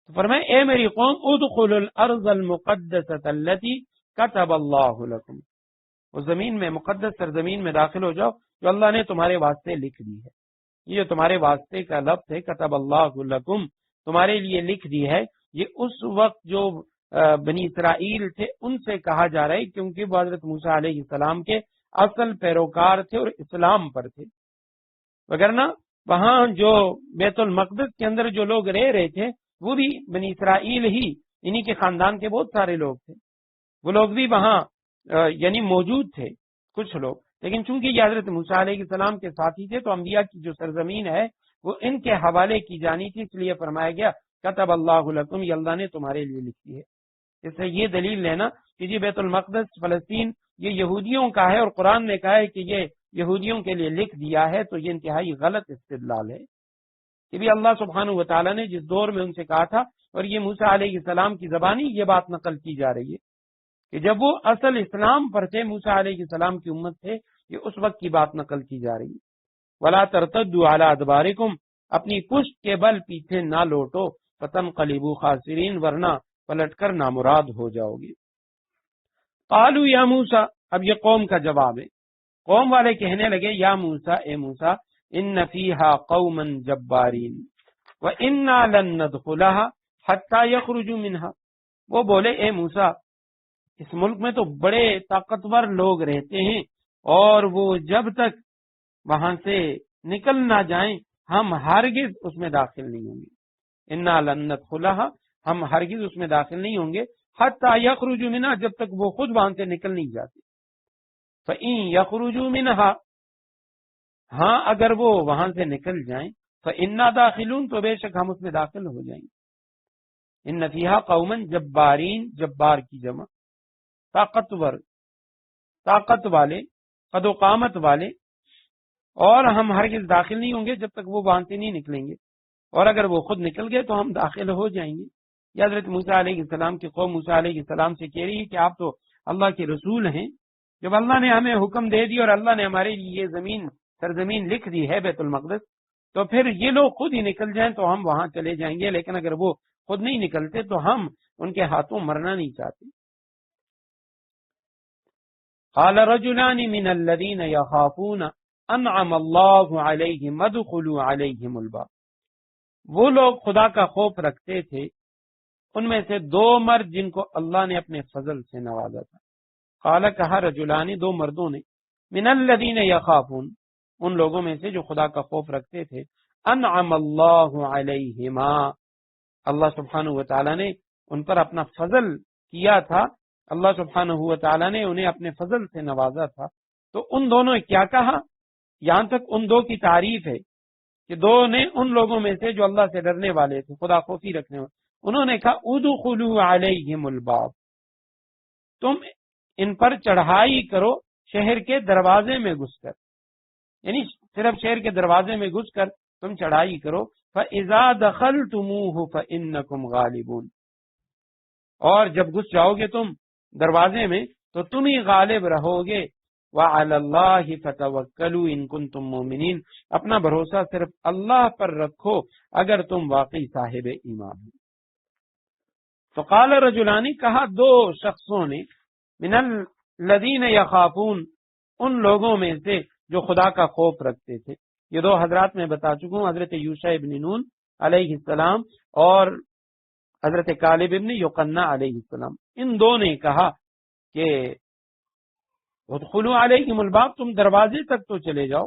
تو فرمائے اے میری قوم ادخلوا الارض المقدسۃ التي كتب اللہ لکم، اس زمین میں مقدس سرزمین میں داخل ہو جاؤ جو اللہ نے تمہارے واسطے لکھ دی ہے۔ یہ جو تمہارے واسطے کا لفظ ہے کتب اللہ لکم، تمہارے لیے لکھ دی ہے، یہ اس وقت جو بنی اسرائیل تھے ان سے کہا جا رہا ہے کیونکہ وہ حضرت موسیٰ علیہ السلام کے اصل پیروکار تھے اور اسلام پر تھے، وگرنہ وہاں جو بیت المقدس کے اندر جو لوگ رہ رہے تھے وہ بھی بنی اسرائیل ہی، انہی کے خاندان کے بہت سارے لوگ تھے، وہ لوگ بھی وہاں یعنی موجود تھے کچھ لوگ، لیکن چونکہ یہ حضرت موسیٰ علیہ السلام کے ساتھی تھے تو انبیاء کی جو سرزمین ہے وہ ان کے حوالے کی جانی تھی، اس لیے فرمایا گیا کتب اللہ لکم، یہ اللہ نے تمہارے لیے لکھی ہے۔ اس سے یہ دلیل لینا کہ جی بیت المقدس فلسطین یہ یہودیوں کا ہے اور قرآن نے کہا ہے کہ یہ یہودیوں کے لیے لکھ دیا ہے، تو یہ انتہائی غلط استدلال ہے کہ بھی اللہ سبحانہ و تعالیٰ نے جس دور میں ان سے کہا تھا، اور یہ موسیٰ علیہ السلام کی زبانی یہ بات نقل کی جا رہی ہے کہ جب وہ اصل اسلام پر تھے، موسیٰ علیہ السلام کی امت تھے، یہ اس وقت کی بات نقل کی جا رہی ہے۔ وَلَا تَرْتَدُّوا عَلَىٰ أَدْبَارِكُمْ، اپنی پشت کے بل پیچھے نہ لوٹو، فَتَنْقَلِبُوا خَاسِرِينَ، ورنہ پلٹ کر نامراد ہو جاؤ گے۔ قالوا یا موسیٰ، اب یہ قوم کا جواب ہے، قوم والے کہنے لگے یا موسیٰ، اے موسیٰ، ان فیہا قوما جبارین وَإِنَّا لَن نَّدْخُلَهَا حَتَّى يَخْرُجُوا مِنْهَا، وہ بولے اے موسیٰ اس ملک میں تو بڑے طاقتور لوگ رہتے ہیں اور وہ جب تک وہاں سے نکل نہ جائیں ہم ہرگز اس میں داخل نہیں ہوں گے۔ اِنَّا لَن نَّدْخُلَهَا، ہم ہرگز اس میں داخل نہیں ہوں گے، حَتَّى يَخْرُجُوا مِنْهَا، جب تک وہ خود وہاں سے نکل نہیں جاتے۔ فَإِن يَخْرُجُوا مِنْهَا، ہاں اگر وہ وہاں سے نکل جائیں، فَإِنَّا دَاخِلُونَ، تو بے شک ہم اس میں داخل ہو جائیں گے۔ ان فیہا قوما جبارین، جبار کی جمع طاقتور، طاقت والے، قد و قامت والے، اور ہم ہرگز داخل نہیں ہوں گے جب تک وہ وہاں سے نہیں نکلیں گے، اور اگر وہ خود نکل گئے تو ہم داخل ہو جائیں گے۔ یہ حضرت موسیٰ علیہ السلام کی قوم موسیٰ علیہ السلام سے کہہ رہی ہے کہ آپ تو اللہ کے رسول ہیں، جب اللہ نے ہمیں حکم دے دی اور اللہ نے ہمارے لیے یہ زمین سرزمین لکھ دی ہے بیت المقدس، تو پھر یہ لوگ خود ہی نکل جائیں تو ہم وہاں چلے جائیں گے، لیکن اگر وہ خود نہیں نکلتے تو ہم ان کے ہاتھوں مرنا نہیں چاہتے۔ قال رجلان من الذين يخافون انعم الله عليهم ادخلوا عليهم الباب، وہ لوگ خدا کا خوف رکھتے تھے ان میں سے دو مرد جن کو اللہ نے اپنے فضل سے نوازا تھا۔ قال، کہا، رجلان، دو مردوں نے، من الذين يخافون، ان لوگوں میں سے جو خدا کا خوف رکھتے تھے، انعم اللہ علیہما، اللہ سبحانہ و تعالیٰ نے ان پر اپنا فضل کیا تھا، اللہ سبحانہ و تعالیٰ نے انہیں اپنے فضل سے نوازا تھا۔ تو ان دونوں نے کیا کہا؟ یہاں تک ان دو کی تعریف ہے کہ دو نے ان لوگوں میں سے جو اللہ سے ڈرنے والے تھے، خدا خوفی رکھنے والے، انہوں نے کہا ادخلوا علیہم الباب، تم ان پر چڑھائی کرو شہر کے دروازے میں گھس کر، یعنی صرف شہر کے دروازے میں گھس کر تم چڑھائی کرو۔ فَإِذَا دَخَلْتُمُوهُ فَإِنَّكُمْ غَالِبُونَ، اور جب گھس جاؤ گے تم دروازے میں تو تم ہی غالب رہو گے۔ وَعَلَى اللَّهِ فَتَوَكَّلُوا إِن كُنتُم مُّؤْمِنِينَ، اپنا بھروسہ صرف اللہ پر رکھو اگر تم واقعی صاحب ایمان ہو۔ تو قال رجلان، کہا دو شخصوں نے، من الذین یخافون، ان لوگوں میں سے جو خدا کا خوف رکھتے تھے۔ یہ دو حضرات میں بتا چکا ہوں، حضرت یوشع ابن نون علیہ السلام اور حضرت کالب ابن یقنہ علیہ السلام، ان دو نے کہا کہ ادخلوا علیہم الباب، تم دروازے تک تو چلے جاؤ،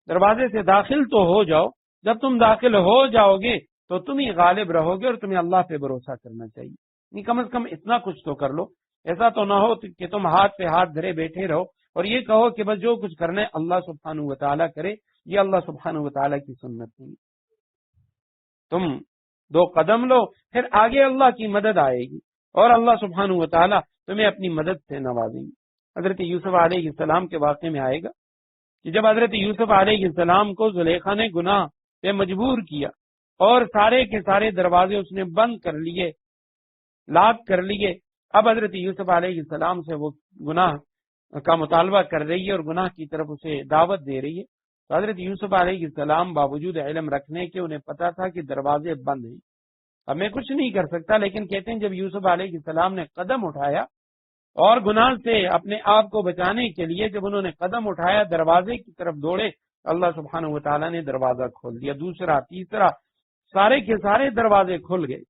دروازے سے داخل تو ہو جاؤ، جب تم داخل ہو جاؤ گے تو تم ہی غالب رہو گے اور تمہیں اللہ پہ بھروسہ کرنا چاہیے، کم از کم اتنا کچھ تو کر لو، ایسا تو نہ ہو کہ تم ہاتھ پہ ہاتھ دھرے بیٹھے رہو اور یہ کہو کہ بس جو کچھ کرنا ہے اللہ سبحانہ و تعالیٰ کرے، یہ اللہ سبحانہ و تعالیٰ کی سنت نہیں۔ تم دو قدم لو، پھر آگے اللہ کی مدد آئے گی اور اللہ سبحانہ و تعالیٰ تمہیں اپنی مدد سے نوازیں گے۔ حضرت یوسف علیہ السلام کے واقعے میں آئے گا کہ جب حضرت یوسف علیہ السلام کو زلیخا نے گناہ پہ مجبور کیا اور سارے کے سارے دروازے اس نے بند کر لیے، لاک کر لیے، اب حضرت یوسف علیہ السلام سے وہ گناہ کا مطالبہ کر رہی ہے اور گناہ کی طرف اسے دعوت دے رہی ہے، تو حضرت یوسف علیہ السلام باوجود علم رکھنے کے انہیں پتا تھا کہ دروازے بند ہیں، اب میں کچھ نہیں کر سکتا، لیکن کہتے ہیں جب یوسف علیہ السلام نے قدم اٹھایا اور گناہ سے اپنے آپ کو بچانے کے لیے جب انہوں نے قدم اٹھایا دروازے کی طرف دوڑے، اللہ سبحانہ و تعالیٰ نے دروازہ کھول دیا، دوسرا تیسرا سارے کے سارے دروازے کھل گئے،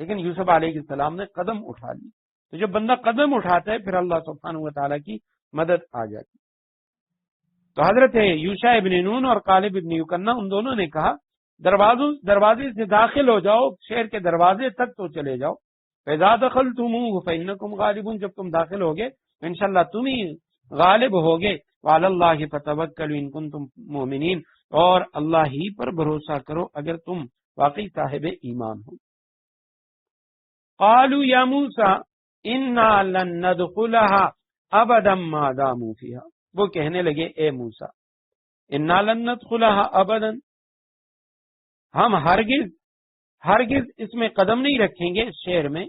لیکن یوسف علیہ السلام نے قدم اٹھا لی۔ تو جب بندہ قدم اٹھاتا ہے پھر اللہ سبحانہ و تعالیٰ کی مدد آ جاتی۔ تو حضرت یوشع ابن نون اور غالب ابن یکنہ ان دونوں نے کہا دروازے سے داخل ہو جاؤ، شہر کے دروازے تک تو چلے جاؤ، فَإِذَا دَخَلْتُمُوهُ فَإِنَّكُمْ غَالِبُونَ، جب تم داخل ہوگے انشاءاللہ تم ہی غالب ہوگے، وَعَلَى اللَّهِ فَتَوَكَّلُوا إِن كُنتُم مُؤْمِنِينَ، اور اللہ ہی پر بھروسہ کرو اگر تم واقعی صاحب ایمان ہو۔ قالوا یا موسیٰ انا لن ندخلها ابدا ما داموا فيها، وہ کہنے لگے اے موسیٰ انا لن ندخلها ابدا، ہم ہرگز اس میں قدم نہیں رکھیں گے اس شہر میں،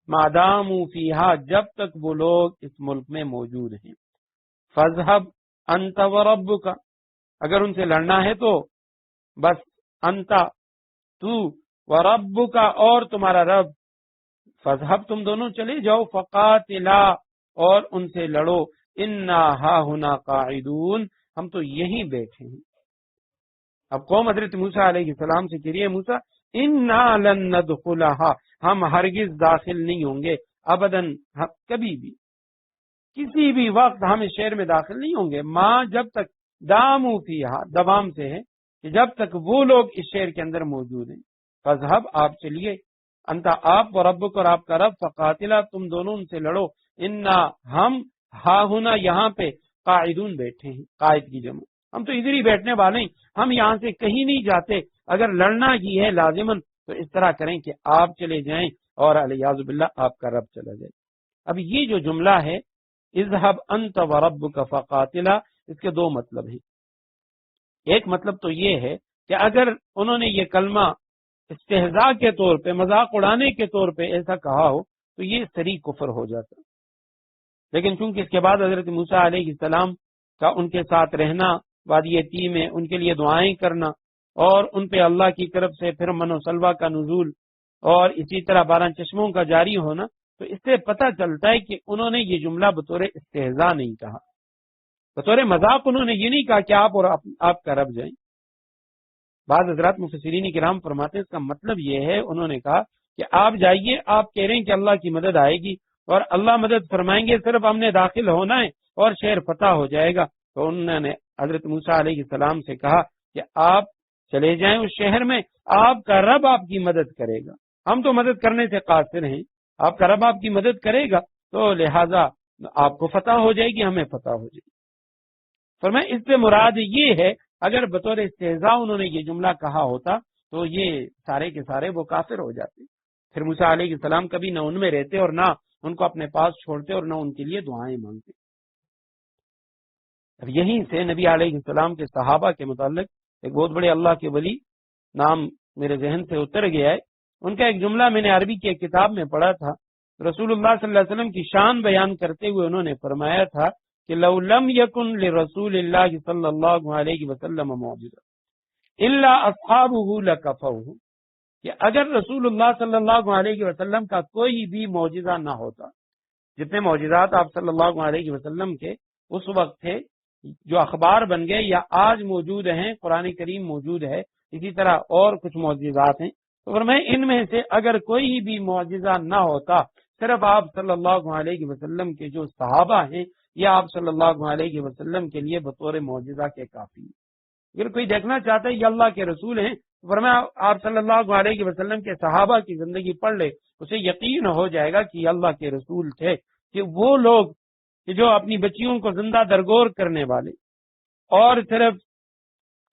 ما داموا فيها، جب تک وہ لوگ اس ملک میں موجود ہیں، فاذهب انت وربک، اگر ان سے لڑنا ہے تو بس انت تو، وربک اور تمہارا رب، فاذهب تم دونوں چلے جاؤ، فقاتلا اور ان سے لڑو، انا ہاہنا قاعدون، ہم تو یہیں بیٹھے ہیں۔ اب قوم حضرت موسیٰ علیہ السلام سے کہہ رہی ہے موسیٰ انا لن ندخلها، ہم ہرگز داخل نہیں ہوں گے، ابداً کبھی بھی کسی بھی وقت ہم اس شہر میں داخل نہیں ہوں گے، ماں جب تک داموا فیہا دوام سے ہے کہ جب تک وہ لوگ اس شہر کے اندر موجود ہیں، فاذهب آپ چلیے، انت آپ و ربک اور آپ کا رب، فقاتلا تم دونوں ان سے لڑو، انا ہم ہا ہونا یہاں پہ قاعدون بیٹھے ہیں، قائد کی جمع، ہم تو ادھر ہی بیٹھنے والے ہیں، ہم یہاں سے کہیں نہیں جاتے، اگر لڑنا ہی ہے لازماً تو اس طرح کریں کہ آپ چلے جائیں اور الیاذ باللہ آپ کا رب چلا جائے۔ اب یہ جو جملہ ہے اذهب انت وربک فقاتلا، اس کے دو مطلب ہیں۔ ایک مطلب تو یہ ہے کہ اگر انہوں نے یہ کلمہ استہزاء کے طور پہ، مذاق اڑانے کے طور پہ ایسا کہا ہو تو یہ صریح کفر ہو جاتا، لیکن چونکہ اس کے بعد حضرت موسیٰ علیہ السلام کا ان کے ساتھ رہنا، وادی تیہ میں ان کے لیے دعائیں کرنا اور ان پہ اللہ کی طرف سے پھر من و سلوہ کا نزول اور اسی طرح 12 چشموں کا جاری ہونا، تو اس سے پتہ چلتا ہے کہ انہوں نے یہ جملہ بطور استہزاء نہیں کہا، بطور مذاق انہوں نے یہ نہیں کہا کہ آپ اور آپ کا رب جائیں۔ بعض حضرات مفسرین کرام فرماتے ہیں اس کا مطلب یہ ہے، انہوں نے کہا کہ آپ جائیے، آپ کہہ رہے ہیں کہ اللہ کی مدد آئے گی اور اللہ مدد فرمائیں گے، صرف ہم نے داخل ہونا ہے اور شہر فتح ہو جائے گا۔ تو انہوں نے حضرت موسیٰ علیہ السلام سے کہا کہ آپ چلے جائیں اس شہر میں، آپ کا رب آپ کی مدد کرے گا، ہم تو مدد کرنے سے قاصر ہیں، آپ کا رب آپ کی مدد کرے گا، تو لہٰذا آپ کو فتح ہو جائے گی، ہمیں فتح ہو جائے گی۔ فرمایا اس سے مراد یہ ہے اگر بطور استہزاء انہوں نے یہ جملہ کہا ہوتا تو یہ سارے کے سارے وہ کافر ہو جاتے، پھر موسیٰ علیہ السلام کبھی نہ ان میں رہتے اور نہ ان کو اپنے پاس چھوڑتے اور نہ ان کے لیے دعائیں مانگتے۔ اب یہیں سے نبی علیہ السلام کے صحابہ کے متعلق ایک بہت بڑے اللہ کے ولی، نام میرے ذہن سے اتر گیا ہے، ان کا ایک جملہ میں نے عربی کی ایک کتاب میں پڑھا تھا، رسول اللہ صلی اللہ علیہ وسلم کی شان بیان کرتے ہوئے انہوں نے فرمایا تھا کہ لو لم یکن لرسول اللہ صلی اللہ علیہ وسلم معجزہ الا اصحابہ لکفوہ، کہ اگر رسول اللہ صلی اللہ علیہ وسلم کا کوئی بھی معجزہ نہ ہوتا، جتنے معجزات آپ صلی اللہ علیہ وسلم کے اس وقت تھے جو اخبار بن گئے یا آج موجود ہیں، قرآن کریم موجود ہے، اسی طرح اور کچھ معجزات ہیں، تو فرمایا ان میں سے اگر کوئی بھی معجزہ نہ ہوتا، صرف آپ صلی اللہ علیہ وسلم کے جو صحابہ ہیں یہ آپ صلی اللہ علیہ وسلم کے لیے بطور معجزہ کے کافی ہیں۔ اگر کوئی دیکھنا چاہتا ہے یہ اللہ کے رسول ہیں، فرمایا آپ صلی اللہ علیہ وسلم کے صحابہ کی زندگی پڑھ لے، اسے یقین ہو جائے گا کہ یہ اللہ کے رسول تھے، کہ وہ لوگ کہ جو اپنی بچیوں کو زندہ درگور کرنے والے اور صرف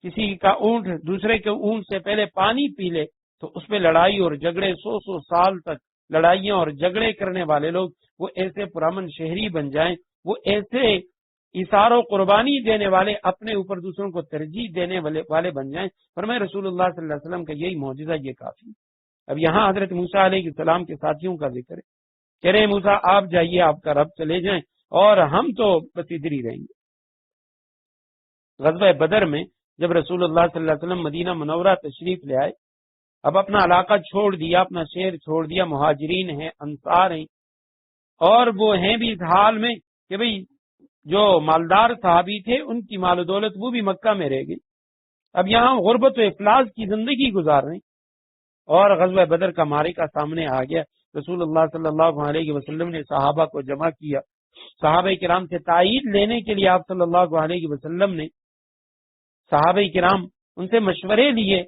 کسی کا اونٹ دوسرے کے اونٹ سے پہلے پانی پی لے تو اس پہ لڑائی اور جھگڑے 100 سال تک لڑائیاں اور جھگڑے کرنے والے لوگ، وہ ایسے پرامن شہری بن جائیں، وہ ایسے ایثار و قربانی دینے والے، اپنے اوپر دوسروں کو ترجیح دینے والے بن جائیں۔ فرمائے رسول اللہ صلی اللہ علیہ وسلم کا یہی معجزہ، یہ کافی ہے۔ اب یہاں حضرت موسیٰ علیہ السلام کے ساتھیوں کا ذکر ہے، کہہ رہے موسیٰ آپ جائیے، آپ کا رب چلے جائیں اور ہم تو بس ادھر ہی رہیں گے۔ غزوہ بدر میں جب رسول اللہ صلی اللہ علیہ وسلم مدینہ منورہ تشریف لے آئے، اب اپنا علاقہ چھوڑ دیا، اپنا شہر چھوڑ دیا، مہاجرین ہیں، انصار ہیں، اور وہ ہیں بھی اس حال میں کہ بھئی جو مالدار صحابی تھے ان کی مال و دولت وہ بھی مکہ میں رہ گئی، اب یہاں غربت و افلاس کی زندگی گزار رہے ہیں، اور غزوہ بدر کا معرکہ سامنے آ گیا۔ رسول اللہ صلی اللہ علیہ وسلم نے صحابہ کو جمع کیا، صحابہ کرام سے تائید لینے کے لیے آپ صلی اللہ علیہ وسلم نے صحابہ کرام ان سے مشورے لیے،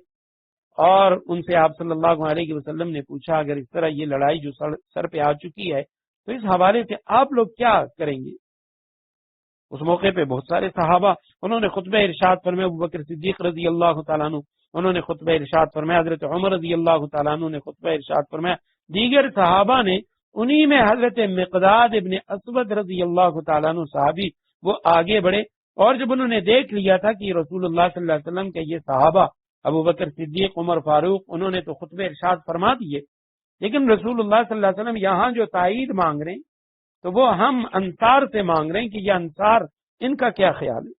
اور ان سے آپ صلی اللہ علیہ وسلم نے پوچھا اگر اس طرح یہ لڑائی جو سر پہ آ چکی ہے تو اس حوالے سے آپ لوگ کیا کریں گے؟ اس موقع پہ بہت سارے صحابہ انہوں نے خطبہ ارشاد فرمایا، ابوبکر صدیق رضی اللہ تعالیٰ عنہ انہوں نے خطبہ ارشاد فرمایا، حضرت عمر رضی اللہ تعالیٰ عنہ نے خطبہ ارشاد فرمایا، دیگر صحابہ نے، انہی میں حضرت مقداد ابن اسود رضی اللہ تعالیٰ عنہ صحابی وہ آگے بڑھے، اور جب انہوں نے دیکھ لیا تھا کہ رسول اللہ صلی اللہ علیہ وسلم کے یہ صحابہ ابوبکر صدیق، عمر فاروق، انہوں نے تو خطبہ ارشاد فرما دیے، لیکن رسول اللہ صلی اللہ علیہ وسلم یہاں جو تائید مانگ رہے ہیں تو وہ ہم انصار سے مانگ رہے ہیں کہ یہ انصار ان کا کیا خیال ہے؟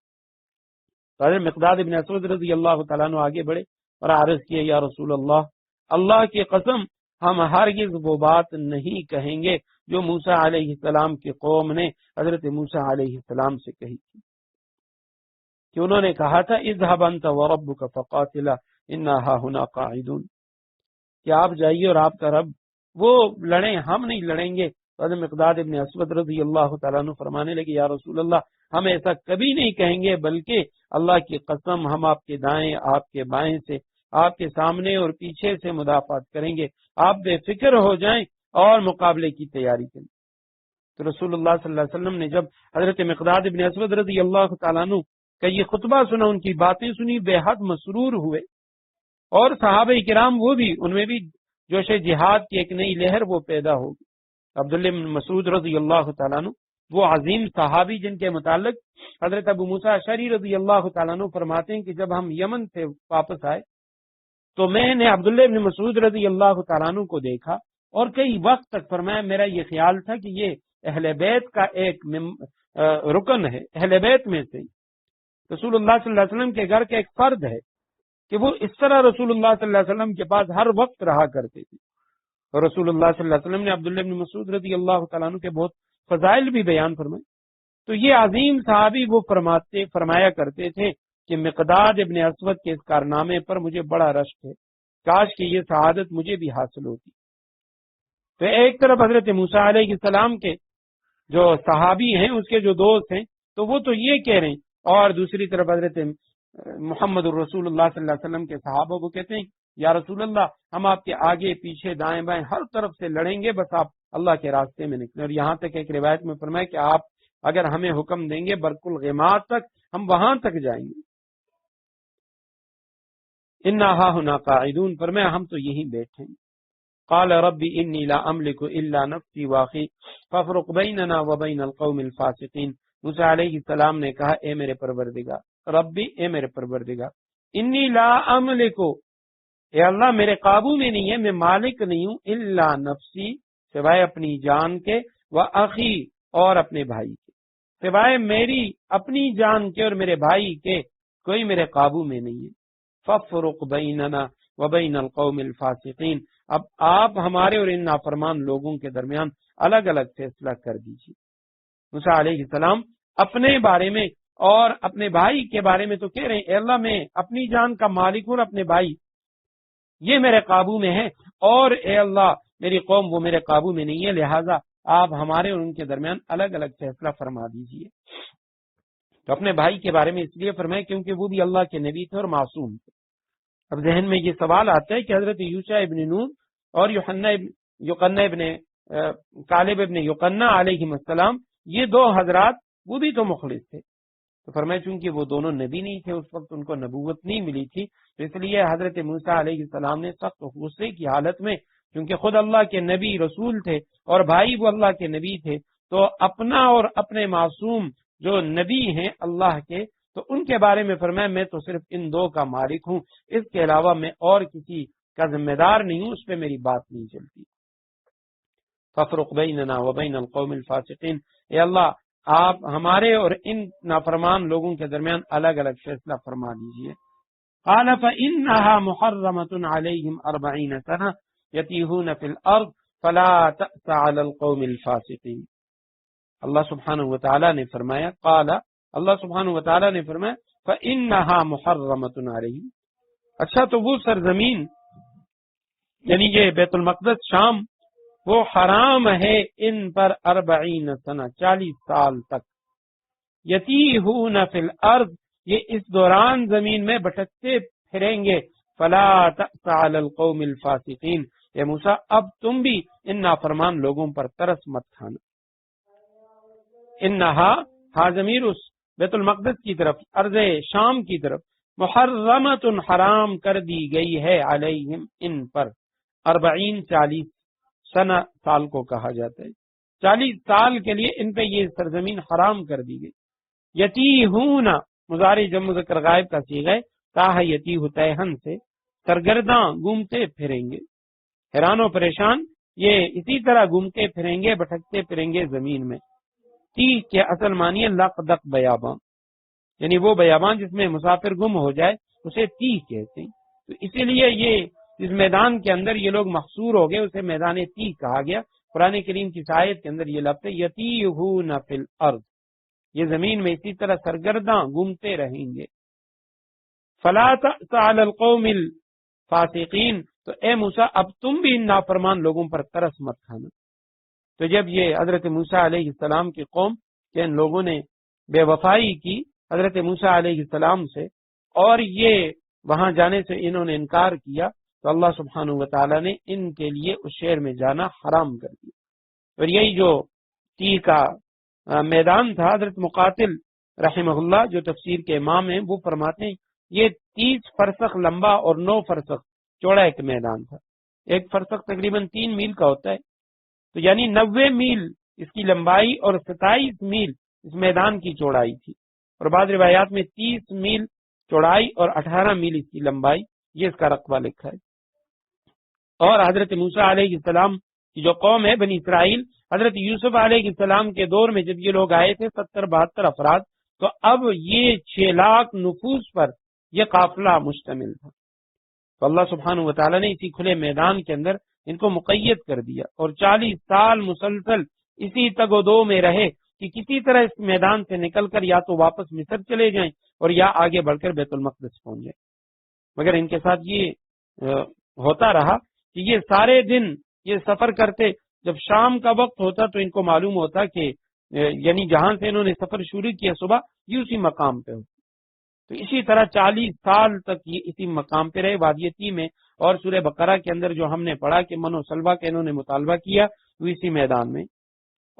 تو حضرت مقداد ابن اسود رضی اللہ تعالیٰ عنہ آگے بڑھے اور عرض کیا، یا رسول اللہ، اللہ کی قسم ہم ہرگز وہ بات نہیں کہیں گے جو موسیٰ علیہ السلام کی قوم نے حضرت موسیٰ علیہ السلام سے کہی تھی، کہ انہوں نے کہا تھا اذهب انت وربك فقاتلا انا هاهنا قاعدون، کہ آپ جائیے اور آپ کا رب وہ لڑیں، ہم نہیں لڑیں گے۔ حضرت مقداد ابن اسود رضی اللہ تعالیٰ عنہ فرمانے لگے، یا رسول اللہ ہم ایسا کبھی نہیں کہیں گے، بلکہ اللہ کی قسم ہم آپ کے دائیں آپ کے بائیں سے، آپ کے سامنے اور پیچھے سے مدافعت کریں گے، آپ بے فکر ہو جائیں اور مقابلے کی تیاری کریں۔ تو رسول اللہ صلی اللہ علیہ وسلم نے جب حضرت مقداد ابن اسود رضی اللہ تعالیٰ عنہ کا یہ خطبہ سنا، ان کی باتیں سنی، بے حد مسرور ہوئے، اور صحابہ کرام وہ بھی، ان میں بھی جوش جہاد کی ایک نئی لہر وہ پیدا ہوگی۔ عبداللہ بن مسعود رضی اللہ تعالیٰ عنہ، وہ عظیم صحابی جن کے متعلق حضرت ابو موسیٰ اشعری رضی اللہ تعالیٰ عنہ فرماتے ہیں کہ جب ہم یمن سے واپس آئے تو میں نے عبداللہ بن مسعود رضی اللہ تعالیٰ عنہ کو دیکھا، اور کئی وقت تک فرمایا میرا یہ خیال تھا کہ یہ اہل بیت کا ایک رکن ہے، اہل بیت میں سے رسول اللہ صلی اللہ علیہ وسلم کے گھر کا ایک فرد ہے، کہ وہ اس طرح رسول اللہ صلی اللہ علیہ وسلم کے پاس ہر وقت رہا کرتے تھے۔ اور رسول اللہ صلی اللہ علیہ وسلم نے عبداللہ بن مسعود رضی اللہ تعالیٰ عنہ کے بہت فضائل بھی بیان فرمائے۔ تو یہ عظیم صحابی وہ فرمایا کرتے تھے کہ مقداد ابن اسود کے اس کارنامے پر مجھے بڑا رشک ہے، کاش کہ یہ سعادت مجھے بھی حاصل ہوتی۔ تو ایک طرف حضرت موسیٰ علیہ السلام کے جو صحابی ہیں، اس کے جو دوست ہیں، تو وہ تو یہ کہہ رہے ہیں، اور دوسری طرف حضرت محمد الرسول اللہ صلی اللہ علیہ وسلم کے صحابہ وہ کہتے ہیں یا رسول اللہ ہم آپ کے آگے پیچھے دائیں بائیں ہر طرف سے لڑیں گے، بس آپ اللہ کے راستے میں نکلیں۔ اور یہاں تک ایک روایت میں فرمایا کہ آپ اگر ہمیں حکم دیں گے برق الغماد تک، ہم وہاں تک جائیں گے۔ انا ہاہنا قاعدون، فرمایا ہم تو یہیں بیٹھے ہیں۔ قال رب انی لا املک الا نفسی واخی فافرق بیننا وبین القوم الفاسقین۔ موسیٰ علیہ السلام نے کہا اے میرے پروردگار، ربی اے میرے پروردگار، انی لا املک، اے اللہ میرے قابو میں نہیں ہے، میں مالک نہیں ہوں، الا نفسی، سوائے اپنی جان کے، واخی، اور اپنے بھائی کے، سوائے میری اپنی جان کے اور میرے بھائی کے کوئی میرے قابو میں نہیں ہے۔ فافرق بیننا وبین القوم الفاسقین، اب آپ ہمارے اور ان نافرمان لوگوں کے درمیان الگ الگ فیصلہ کر دیجیے۔ موسیٰ علیہ السلام اپنے بارے میں اور اپنے بھائی کے بارے میں تو کہہ رہے ہیں اے اللہ میں اپنی جان کا مالک ہوں، اپنے بھائی یہ میرے قابو میں ہے، اور اے اللہ میری قوم وہ میرے قابو میں نہیں ہے، لہٰذا آپ ہمارے اور ان کے درمیان الگ الگ فیصلہ فرما دیجیے۔ تو اپنے بھائی کے بارے میں اس لیے فرمائے کیونکہ وہ بھی اللہ کے نبی تھے اور معصوم تھے۔ اب ذہن میں یہ سوال آتا ہے کہ حضرت یوشع ابن نون اور یوحنا ابن کالب ابن یوحنا علیہ السلام، یہ دو حضرات وہ بھی تو مخلص تھے، تو فرمایا چونکہ وہ دونوں نبی نہیں تھے، اس وقت ان کو نبوت نہیں ملی تھی، تو اس لیے حضرت موسیٰ علیہ السلام نے سخت غصے کی حالت میں کیونکہ خود اللہ کے نبی رسول تھے اور بھائی وہ اللہ کے نبی تھے، تو اپنا اور اپنے معصوم جو نبی ہیں اللہ کے، تو ان کے بارے میں فرمایا میں تو صرف ان دو کا مالک ہوں، اس کے علاوہ میں اور کسی کا ذمہ دار نہیں ہوں، اس پہ میری بات نہیں چلتی۔ ففرق بیننا وبین القوم الفاسقین، اے اللہ آپ ہمارے اور ان نافرمان لوگوں کے درمیان الگ الگ فیصلہ فرما دیجیے۔ قال فإنها محرمة عليهم 40 سنة يتيهون في الأرض فلا تأس على القوم الفاسقين۔ اللہ سبحانہ وتعالی نے فرمایا، قال اللہ سبحانہ وتعالی نے فرمایا فإنها محرمة عليهم، اچھا تو وہ سرزمین یعنی یہ بیت المقدس شام وہ حرام ہے ان پر 40 سنہ 40 سال تک، یتیہون فی الارض یہ اس دوران زمین میں بھٹکتے پھریں گے، فلا تأس علی القوم الفاسقین، اے موسیٰ اب تم بھی ان نافرمان لوگوں پر ترس مت کھانا۔ انہا ہا ضمیر اس بیت المقدس کی طرف، ارض شام کی طرف، محرمت حرام کر دی گئی ہے، علیہم ان پر، 40 سنہ سال کو کہا جاتا ہے، 40 سال کے لیے ان پہ یہ سرزمین حرام کر دی گئی۔ یتیہون مضارع جمع مذکر غائب کا صیغہ ہے، تاہ یتیہ تیہن سے، سرگرداں گھومتے پھریں گے، حیران و پریشان یہ اسی طرح گھومتے پھریں گے، بھٹکتے پھریں گے زمین میں۔ تیہ کے اصل معنی ہے لقدق بیاباں، یعنی وہ بیاباں جس میں مسافر گم ہو جائے اسے تیہ کہتے ہیں، تو اسی لیے یہ اس میدان کے اندر یہ لوگ محصور ہو گئے، اسے میدان تیہ کہا گیا۔ قرآن کریم کی آیت کے اندر یہ لفظ ہے یتیہون فی الارض، یہ زمین میں اسی طرح سرگرداں گھومتے رہیں گے۔ فلا تأس علی القوم الفاسقین، تو اے موسیٰ اب تم بھی ان نافرمان لوگوں پر ترس مت کھانا۔ تو جب یہ حضرت موسیٰ علیہ السلام کی قوم کہ ان لوگوں نے بے وفائی کی حضرت موسیٰ علیہ السلام سے اور یہ وہاں جانے سے انہوں نے انکار کیا، تو اللہ سبحانہ وتعالی نے ان کے لیے اس شہر میں جانا حرام کر دیا۔ اور یہی جو تیہ کا میدان تھا، حضرت مقاتل رحمہ اللہ جو تفسیر کے امام ہیں وہ فرماتے ہیں یہ 30 فرسخ لمبا اور 9 فرسخ چوڑا ایک میدان تھا، ایک فرسخ تقریباً 3 میل کا ہوتا ہے، تو یعنی 90 میل اس کی لمبائی اور 27 میل اس میدان کی چوڑائی تھی، اور بعض روایات میں 30 میل چوڑائی اور 18 میل اس کی لمبائی، یہ اس کا رقبہ لکھا ہے۔ اور حضرت موسیٰ علیہ السلام کی جو قوم ہے بنی اسرائیل، حضرت یوسف علیہ السلام کے دور میں جب یہ لوگ آئے تھے 70-72 افراد، تو اب یہ 6 لاکھ نفوس پر یہ قافلہ مشتمل تھا، تو اللہ سبحانہ وتعالی نے اسی کھلے میدان کے اندر ان کو مقید کر دیا، اور 40 سال مسلسل اسی تگ و دو میں رہے کہ کسی طرح اس میدان سے نکل کر یا تو واپس مصر چلے جائیں اور یا آگے بڑھ کر بیت المقدس پہنچ جائیں۔ مگر ان کے ساتھ یہ ہوتا رہا کہ یہ سارے دن یہ سفر کرتے، جب شام کا وقت ہوتا تو ان کو معلوم ہوتا کہ یعنی جہاں سے انہوں نے سفر شروع کیا صبح یہ اسی مقام پہ ہوتا، تو اسی طرح 40 سال تک یہ اسی مقام پہ رہے وادی تیہ میں۔ اور سورہ بقرہ کے اندر جو ہم نے پڑھا کہ من و سلوہ کا انہوں نے مطالبہ کیا وہ اسی میدان میں،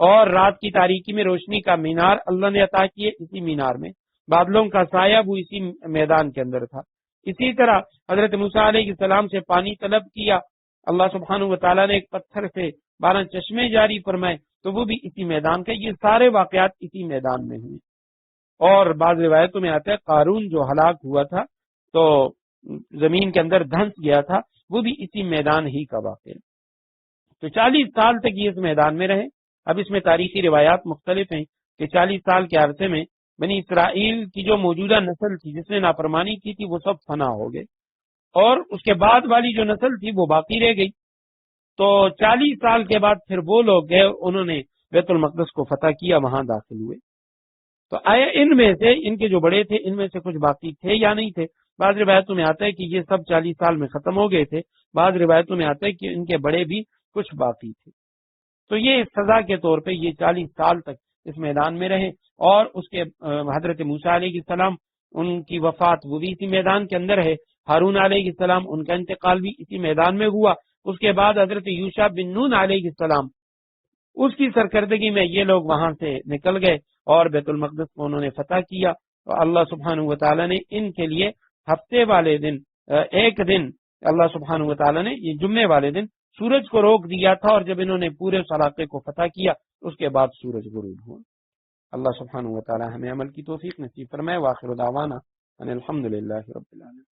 اور رات کی تاریکی میں روشنی کا مینار اللہ نے عطا کیے اسی مینار میں، بادلوں کا سایہ وہ اسی میدان کے اندر تھا۔ اسی طرح حضرت موسیٰ علیہ السلام سے پانی طلب کیا، اللہ سبحانہ وتعالیٰ نے ایک پتھر سے 12 چشمے جاری فرمائے، تو وہ بھی اسی میدان کا، یہ سارے واقعات اسی میدان میں ہوئے۔ اور بعض روایتوں میں آتا ہے قارون جو ہلاک ہوا تھا تو زمین کے اندر دھنس گیا تھا، وہ بھی اسی میدان ہی کا واقعہ ہے۔ تو 40 سال تک یہ اس میدان میں رہے۔ اب اس میں تاریخی روایات مختلف ہیں کہ 40 سال کے عرصے میں بنی اسرائیل کی جو موجودہ نسل تھی جس نے نافرمانی کی تھی وہ سب فنا ہو گئے، اور اس کے بعد والی جو نسل تھی وہ باقی رہ گئی۔ تو 40 سال کے بعد پھر وہ لوگ گئے، انہوں نے بیت المقدس کو فتح کیا، وہاں داخل ہوئے۔ تو آیا ان میں سے ان کے جو بڑے تھے ان میں سے کچھ باقی تھے یا نہیں تھے؟ بعض روایتوں میں آتا ہے کہ یہ سب 40 سال میں ختم ہو گئے تھے، بعض روایتوں میں آتا ہے کہ ان کے بڑے بھی کچھ باقی تھے۔ تو یہ سزا کے طور پہ یہ 40 سال تک اس میدان میں رہے، اور اس کے حضرت موسیٰ علیہ السلام ان کی وفات وہ بھی اسی میدان کے اندر ہے، ہارون علیہ السلام ان کا انتقال بھی اسی میدان میں ہوا۔ اس کے بعد حضرت یوشع بن نون علیہ السلام اس کی سرکردگی میں یہ لوگ وہاں سے نکل گئے اور بیت المقدس کو انہوں نے فتح کیا۔ تو اللہ سبحانہ وتعالی نے ان کے لیے ہفتے والے دن ایک دن اللہ سبحانہ وتعالی نے یہ جمعے والے دن سورج کو روک دیا تھا، اور جب انہوں نے پورے اس علاقے کو فتح کیا اس کے بعد سورج غروب ہوا۔ اللہ سبحانہ و تعالی ہمیں عمل کی توفیق نصیب فرمائے۔ وآخر دعوانا ان الحمد للہ رب العالمین۔